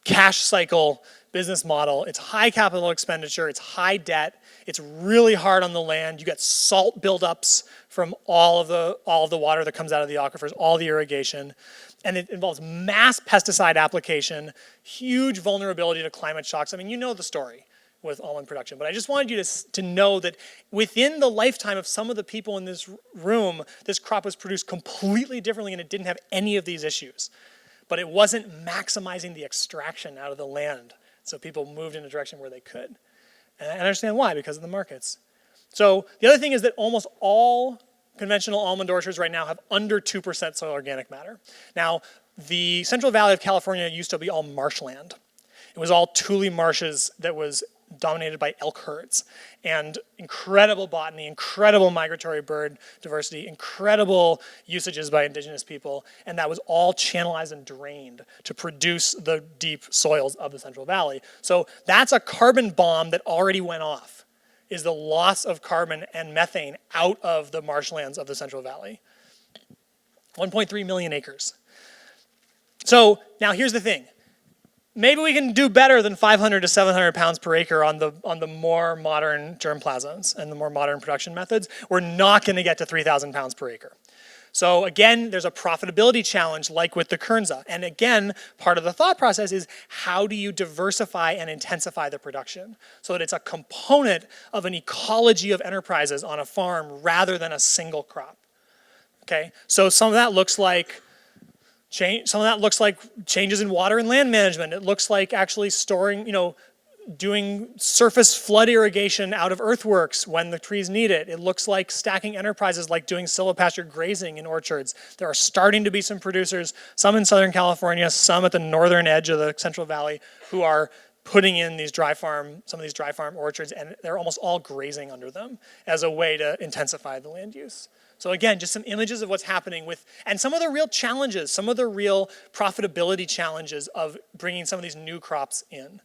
cash cycle business model. It's high capital expenditure, it's high debt, it's really hard on the land. You get salt buildups from all of the water that comes out of the aquifers, all the irrigation. And it involves mass pesticide application, huge vulnerability to climate shocks. I mean, you know the story. with almond production. But I just wanted you to know that within the lifetime of some of the people in this room, this crop was produced completely differently and it didn't have any of these issues. But it wasn't maximizing the extraction out of the land. So people moved in a direction where they could. And I understand why, because of the markets. So the other thing is that almost all conventional almond orchards right now have under 2% soil organic matter. Now, the Central Valley of California used to be all marshland. It was all tule marshes that was dominated by elk herds, and incredible botany, incredible migratory bird diversity, incredible usages by indigenous people, and that was all channelized and drained to produce the deep soils of the Central Valley. So that's a carbon bomb that already went off, is the loss of carbon and methane out of the marshlands of the Central Valley. 1.3 million acres. So now here's the thing. Maybe we can do better than 500 to 700 pounds per acre on the more modern germplasms and the more modern production methods. We're not going to get to 3,000 pounds per acre. So again, there's a profitability challenge like with the Kernza. And again, part of the thought process is how do you diversify and intensify the production so that it's a component of an ecology of enterprises on a farm rather than a single crop. Okay, so some of that looks like changes in water and land management. It looks like actually storing, doing surface flood irrigation out of earthworks when the trees need it. It looks like stacking enterprises like doing silvopasture grazing in orchards. There are starting to be some producers, some in Southern California, some at the northern edge of the Central Valley, who are putting in some of these dry farm orchards, and they're almost all grazing under them as a way to intensify the land use. So again, just some images of what's happening and some of the real challenges, some of the real profitability challenges of bringing some of these new crops in.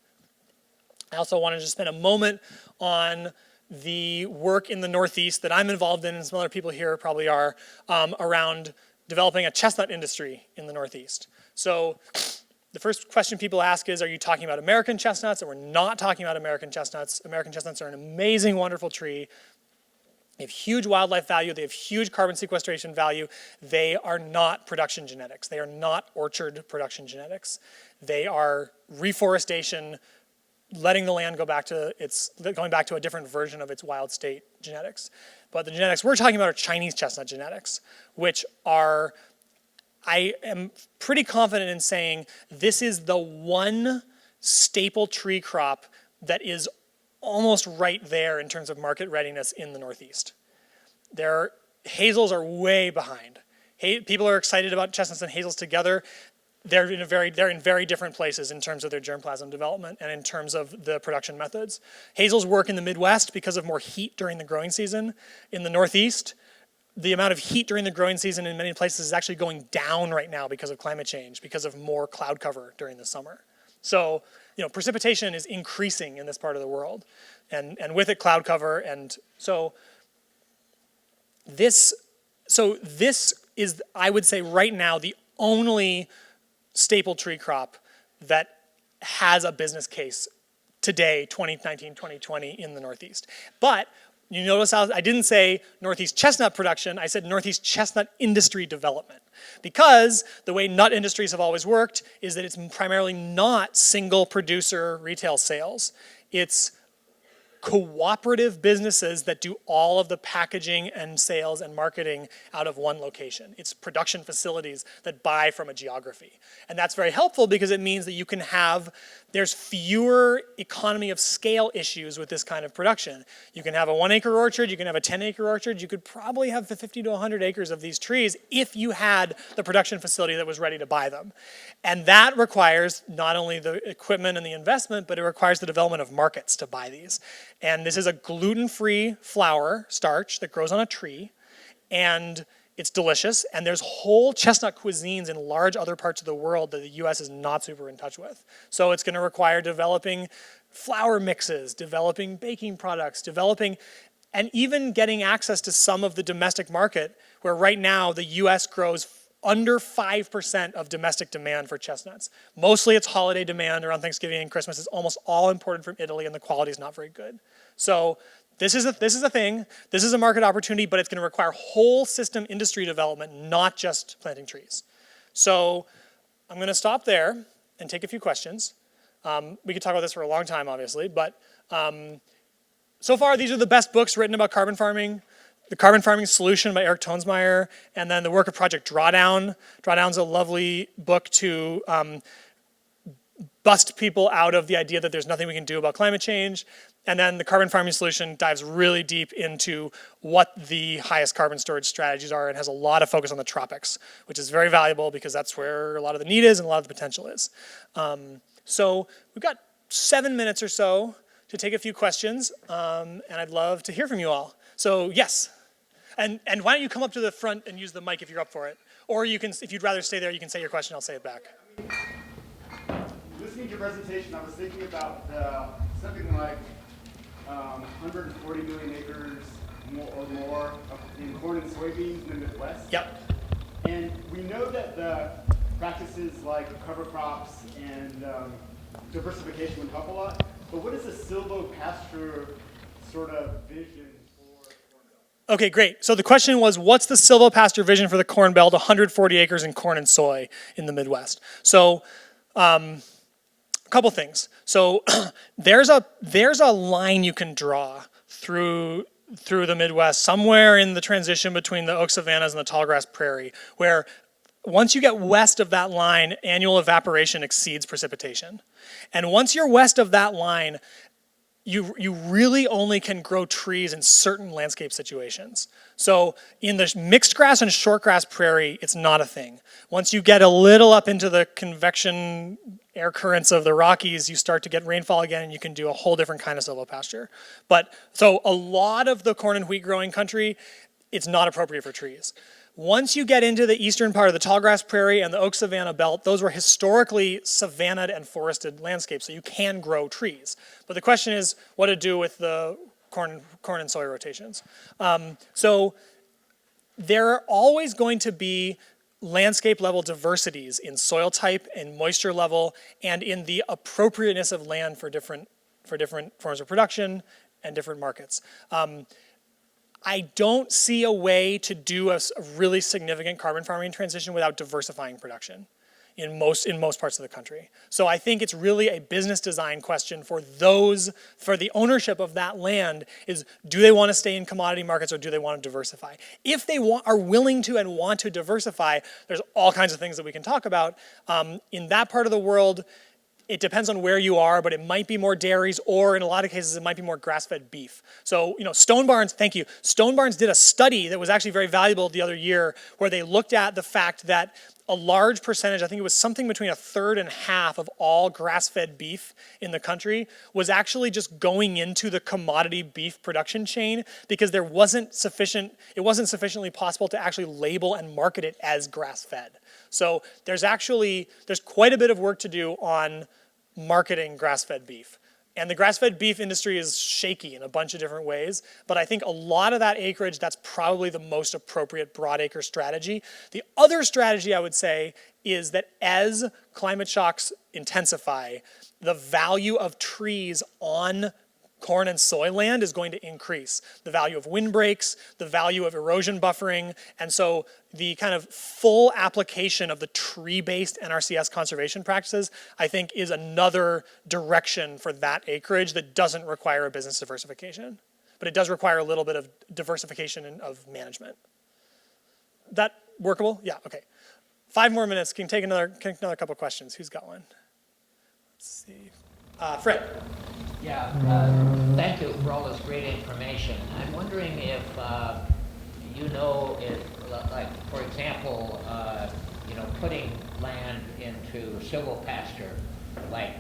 I also wanted to spend a moment on the work in the Northeast that I'm involved in, and some other people here probably are, around developing a chestnut industry in the Northeast. So the first question people ask is, are you talking about American chestnuts? And we're not talking about American chestnuts. American chestnuts are an amazing, wonderful tree. They have huge wildlife value. They have huge carbon sequestration value. They are not production genetics. They are not orchard production genetics. They are reforestation, letting the land going back to a different version of its wild state genetics. But the genetics we're talking about are Chinese chestnut genetics, which are, I am pretty confident in saying, this is the one staple tree crop that is almost right there in terms of market readiness in the Northeast. Hazels are way behind. People are excited about chestnuts and hazels together. They're in very different places in terms of their germplasm development and in terms of the production methods. Hazels work in the Midwest because of more heat during the growing season. In the Northeast, the amount of heat during the growing season in many places is actually going down right now because of climate change, because of more cloud cover during the summer. So, precipitation is increasing in this part of the world, and with it cloud cover, and so this is, I would say right now, the only staple tree crop that has a business case today, 2019, 2020 in the Northeast. But you notice how I didn't say Northeast chestnut production, I said Northeast chestnut industry development. Because the way nut industries have always worked is that it's primarily not single producer retail sales. It's cooperative businesses that do all of the packaging and sales and marketing out of one location. It's production facilities that buy from a geography. And that's very helpful because it means that you can there's fewer economy of scale issues with this kind of production. You can have a 1 acre orchard, you can have a 10 acre orchard, you could probably have 50 to 100 acres of these trees if you had the production facility that was ready to buy them. And that requires not only the equipment and the investment, but it requires the development of markets to buy these. And this is a gluten-free flour starch that grows on a tree, and it's delicious, and there's whole chestnut cuisines in large other parts of the world that the US is not super in touch with. So it's gonna require developing flour mixes, developing baking products, and even getting access to some of the domestic market, where right now the US grows under 5% of domestic demand for chestnuts. Mostly it's holiday demand around Thanksgiving and Christmas. It's almost all imported from Italy, and the quality is not very good. So this is a thing. This is a market opportunity, but it's going to require whole system industry development, not just planting trees. So I'm going to stop there and take a few questions. We could talk about this for a long time, obviously, but So far, these are the best books written about carbon farming. The Carbon Farming Solution by Eric Toensmeier, and then the work of Project Drawdown. Drawdown's a lovely book to bust people out of the idea that there's nothing we can do about climate change. And then the Carbon Farming Solution dives really deep into what the highest carbon storage strategies are and has a lot of focus on the tropics, which is very valuable because that's where a lot of the need is and a lot of the potential is. So we've got 7 minutes or so to take a few questions, and I'd love to hear from you all. So yes, and why don't you come up to the front and use the mic if you're up for it, or you can, if you'd rather stay there, you can say your question. I'll say it back. Listening to your presentation, I was thinking about something like 140 million acres or more in corn and soybeans in the Midwest. Yep. And we know that the practices like cover crops and diversification would help a lot. But what is the silvopasture sort of vision for the Corn Belt? Okay, great. So the question was, what's the silvopasture vision for the Corn Belt, 140 acres in corn and soy in the Midwest? So a couple things. So there's a line you can draw through the Midwest, somewhere in the transition between the oak savannas and the tallgrass prairie, where once you get west of that line, annual evaporation exceeds precipitation. And once you're west of that line, you really only can grow trees in certain landscape situations. So in the mixed grass and short grass prairie, it's not a thing. Once you get a little up into the convection air currents of the Rockies, you start to get rainfall again, and you can do a whole different kind of silvopasture. But so a lot of the corn and wheat growing country, it's not appropriate for trees. Once you get into the eastern part of the tallgrass prairie and the oak savanna belt, those were historically savannaed and forested landscapes, so you can grow trees. But the question is what to do with the corn and soy rotations. So there are always going to be landscape level diversities in soil type and moisture level and in the appropriateness of land for different forms of production and different markets. I don't see a way to do a really significant carbon farming transition without diversifying production in most parts of the country. So I think it's really a business design question for the ownership of that land is, do they want to stay in commodity markets or do they want to diversify? If they are willing to and want to diversify, there's all kinds of things that we can talk about. In that part of the world, it depends on where you are, but it might be more dairies, or in a lot of cases, it might be more grass-fed beef. So, Stone Barns, thank you. Stone Barns did a study that was actually very valuable the other year, where they looked at the fact that a large percentage, I think it was something between 1/3 and 1/2 of all grass-fed beef in the country was actually just going into the commodity beef production chain because it wasn't sufficiently possible to actually label and market it as grass-fed. So there's quite a bit of work to do on marketing grass-fed beef. And the grass-fed beef industry is shaky in a bunch of different ways, but I think a lot of that acreage, that's probably the most appropriate broadacre strategy. The other strategy I would say is that as climate shocks intensify, the value of trees on corn and soy land is going to increase. The value of windbreaks, the value of erosion buffering, and so the kind of full application of the tree-based NRCS conservation practices, I think, is another direction for that acreage that doesn't require a business diversification. But it does require a little bit of diversification of management. That workable? Yeah, okay. 5 more minutes. Can take another couple questions. Who's got one? Let's see. Fred. Yeah, thank you for all this great information. I'm wondering if like, for example, putting land into silvopasture, like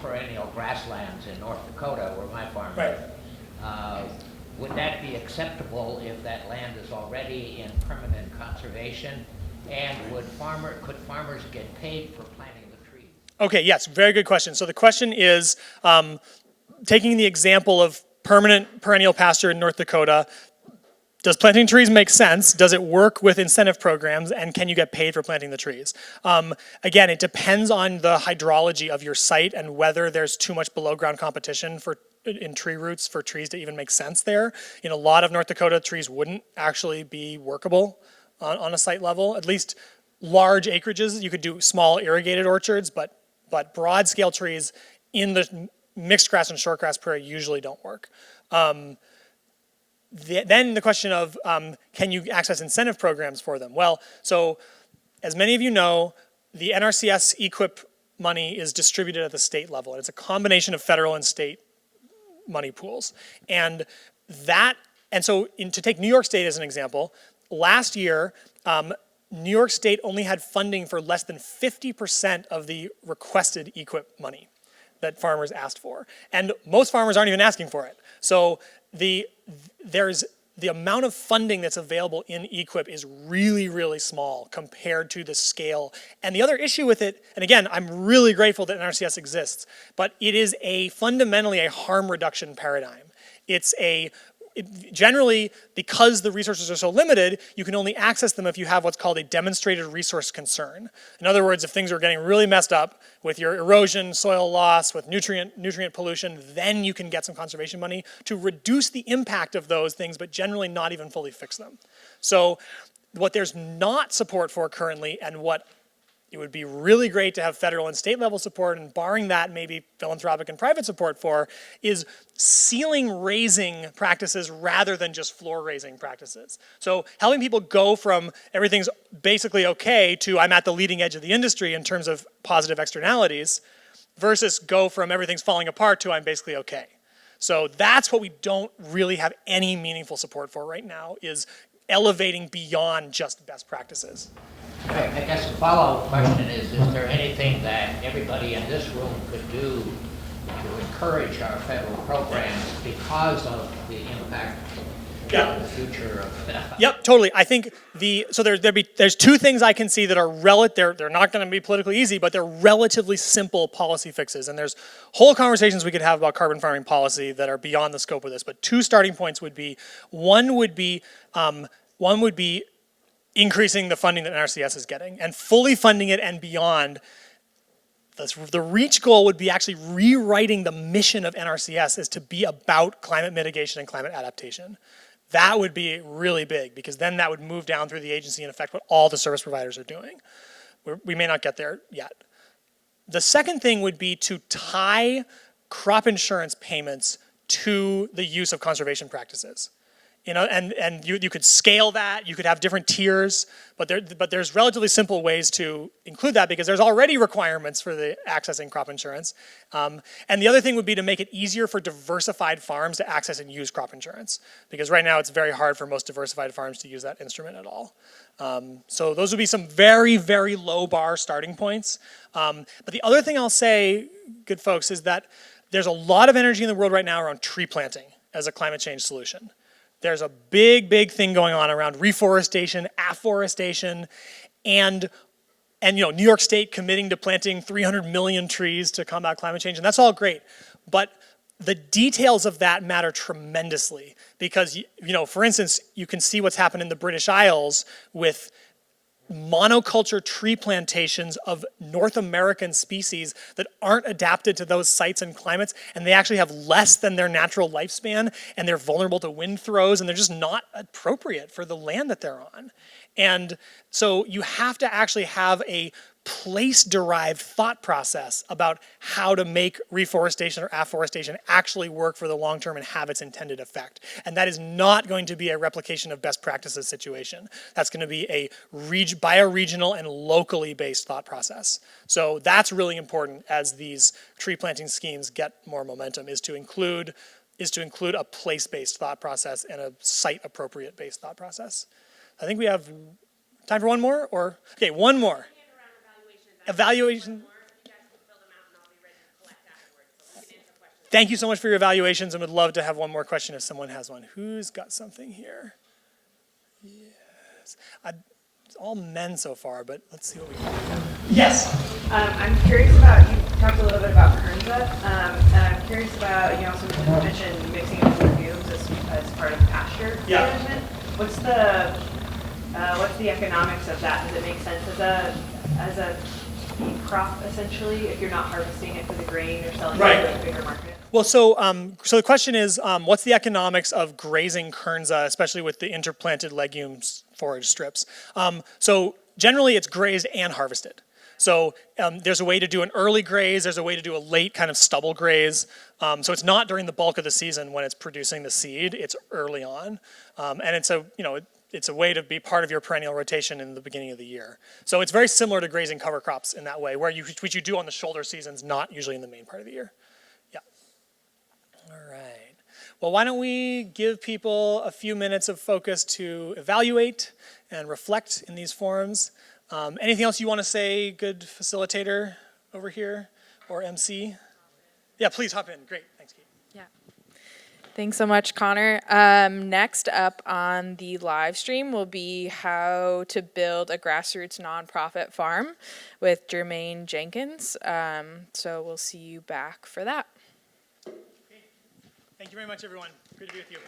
perennial grasslands in North Dakota, where my farm is. Right. Would that be acceptable if that land is already in permanent conservation? And could farmers get paid for planting the trees? Okay, yes, very good question. So the question is, taking the example of permanent perennial pasture in North Dakota, does planting trees make sense? Does it work with incentive programs? And can you get paid for planting the trees? Again, it depends on the hydrology of your site and whether there's too much below ground competition in tree roots for trees to even make sense there. In a lot of North Dakota, trees wouldn't actually be workable on a site level. At least large acreages, you could do small irrigated orchards, but broad scale trees in the mixed grass and shortgrass prairie usually don't work. Then the question of can you access incentive programs for them? Well, so as many of you know, the NRCS EQIP money is distributed at the state level. It's a combination of federal and state money pools. And so to take New York State as an example, last year, New York State only had funding for less than 50% of the requested EQIP money that farmers asked for. And most farmers aren't even asking for it. So there's the amount of funding that's available in EQIP is really, really small compared to the scale. And the other issue with it, and again, I'm really grateful that NRCS exists, but it is fundamentally a harm reduction paradigm. Generally, because the resources are so limited, you can only access them if you have what's called a demonstrated resource concern. In other words, if things are getting really messed up with your erosion, soil loss, with nutrient pollution, then you can get some conservation money to reduce the impact of those things, but generally not even fully fix them. So what there's not support for currently, and what it would be really great to have federal and state level support, and barring that, maybe philanthropic and private support for, is ceiling raising practices rather than just floor raising practices. So helping people go from everything's basically okay to I'm at the leading edge of the industry in terms of positive externalities, versus go from everything's falling apart to I'm basically okay. So that's what we don't really have any meaningful support for right now, is elevating beyond just best practices. I guess the follow-up question is there anything that everybody in this room could do to encourage our federal programs because of the impact on the future of Yep, totally. I think there's two things I can see that are they're not going to be politically easy, but they're relatively simple policy fixes. And there's whole conversations we could have about carbon farming policy that are beyond the scope of this. But two starting points would be one would be increasing the funding that NRCS is getting and fully funding it and beyond. The reach goal would be actually rewriting the mission of NRCS is to be about climate mitigation and climate adaptation. That would be really big, because then that would move down through the agency and affect what all the service providers are doing. We may not get there yet. The second thing would be to tie crop insurance payments to the use of conservation practices. And you could scale that, you could have different tiers, but there's relatively simple ways to include that, because there's already requirements for the accessing crop insurance. And the other thing would be to make it easier for diversified farms to access and use crop insurance, because right now it's very hard for most diversified farms to use that instrument at all. So those would be some very, very low bar starting points. But the other thing I'll say, good folks, is that there's a lot of energy in the world right now around tree planting as a climate change solution. There's a big, big thing going on around reforestation, afforestation, and New York State committing to planting 300 million trees to combat climate change, and that's all great. But the details of that matter tremendously, because for instance, you can see what's happened in the British Isles with monoculture tree plantations of North American species that aren't adapted to those sites and climates, and they actually have less than their natural lifespan, and they're vulnerable to wind throws, and they're just not appropriate for the land that they're on. And so you have to actually have a place-derived thought process about how to make reforestation or afforestation actually work for the long term and have its intended effect. And that is not going to be a replication of best practices situation. That's going to be a bioregional and locally based thought process. So that's really important as these tree planting schemes get more momentum, is to include a place-based thought process and a site-appropriate based thought process. I think we have time for one more, okay, one more. Evaluation. Thank you so much for your evaluations, and would love to have one more question if someone has one. Who's got something here? Yes. It's all men so far, but let's see what we got. Yes. I'm curious about, you talked a little bit about Kernza, and I'm curious about, you also mentioned mixing it with legumes as part of pasture management. What's the economics of that? Does it make sense as a crop, essentially, if you're not harvesting it for the grain or selling it to a bigger market? Well, so the question is, what's the economics of grazing Kernza, especially with the interplanted legumes forage strips? So generally, it's grazed and harvested. So there's a way to do an early graze, there's a way to do a late kind of stubble graze. So it's not during the bulk of the season when it's producing the seed, it's early on. And it's a, it's a way to be part of your perennial rotation in the beginning of the year. So it's very similar to grazing cover crops in that way, which you do on the shoulder seasons, not usually in the main part of the year. Yeah. All right. Well, why don't we give people a few minutes of focus to evaluate and reflect in these forums. Anything else you want to say, good facilitator over here, or MC? Yeah, please hop in. Great. Thanks, Kate. Yeah. Thanks so much, Connor. Next up on the live stream will be how to build a grassroots nonprofit farm with Jermaine Jenkins. So we'll see you back for that. Okay. Thank you very much, everyone. Great to be with you.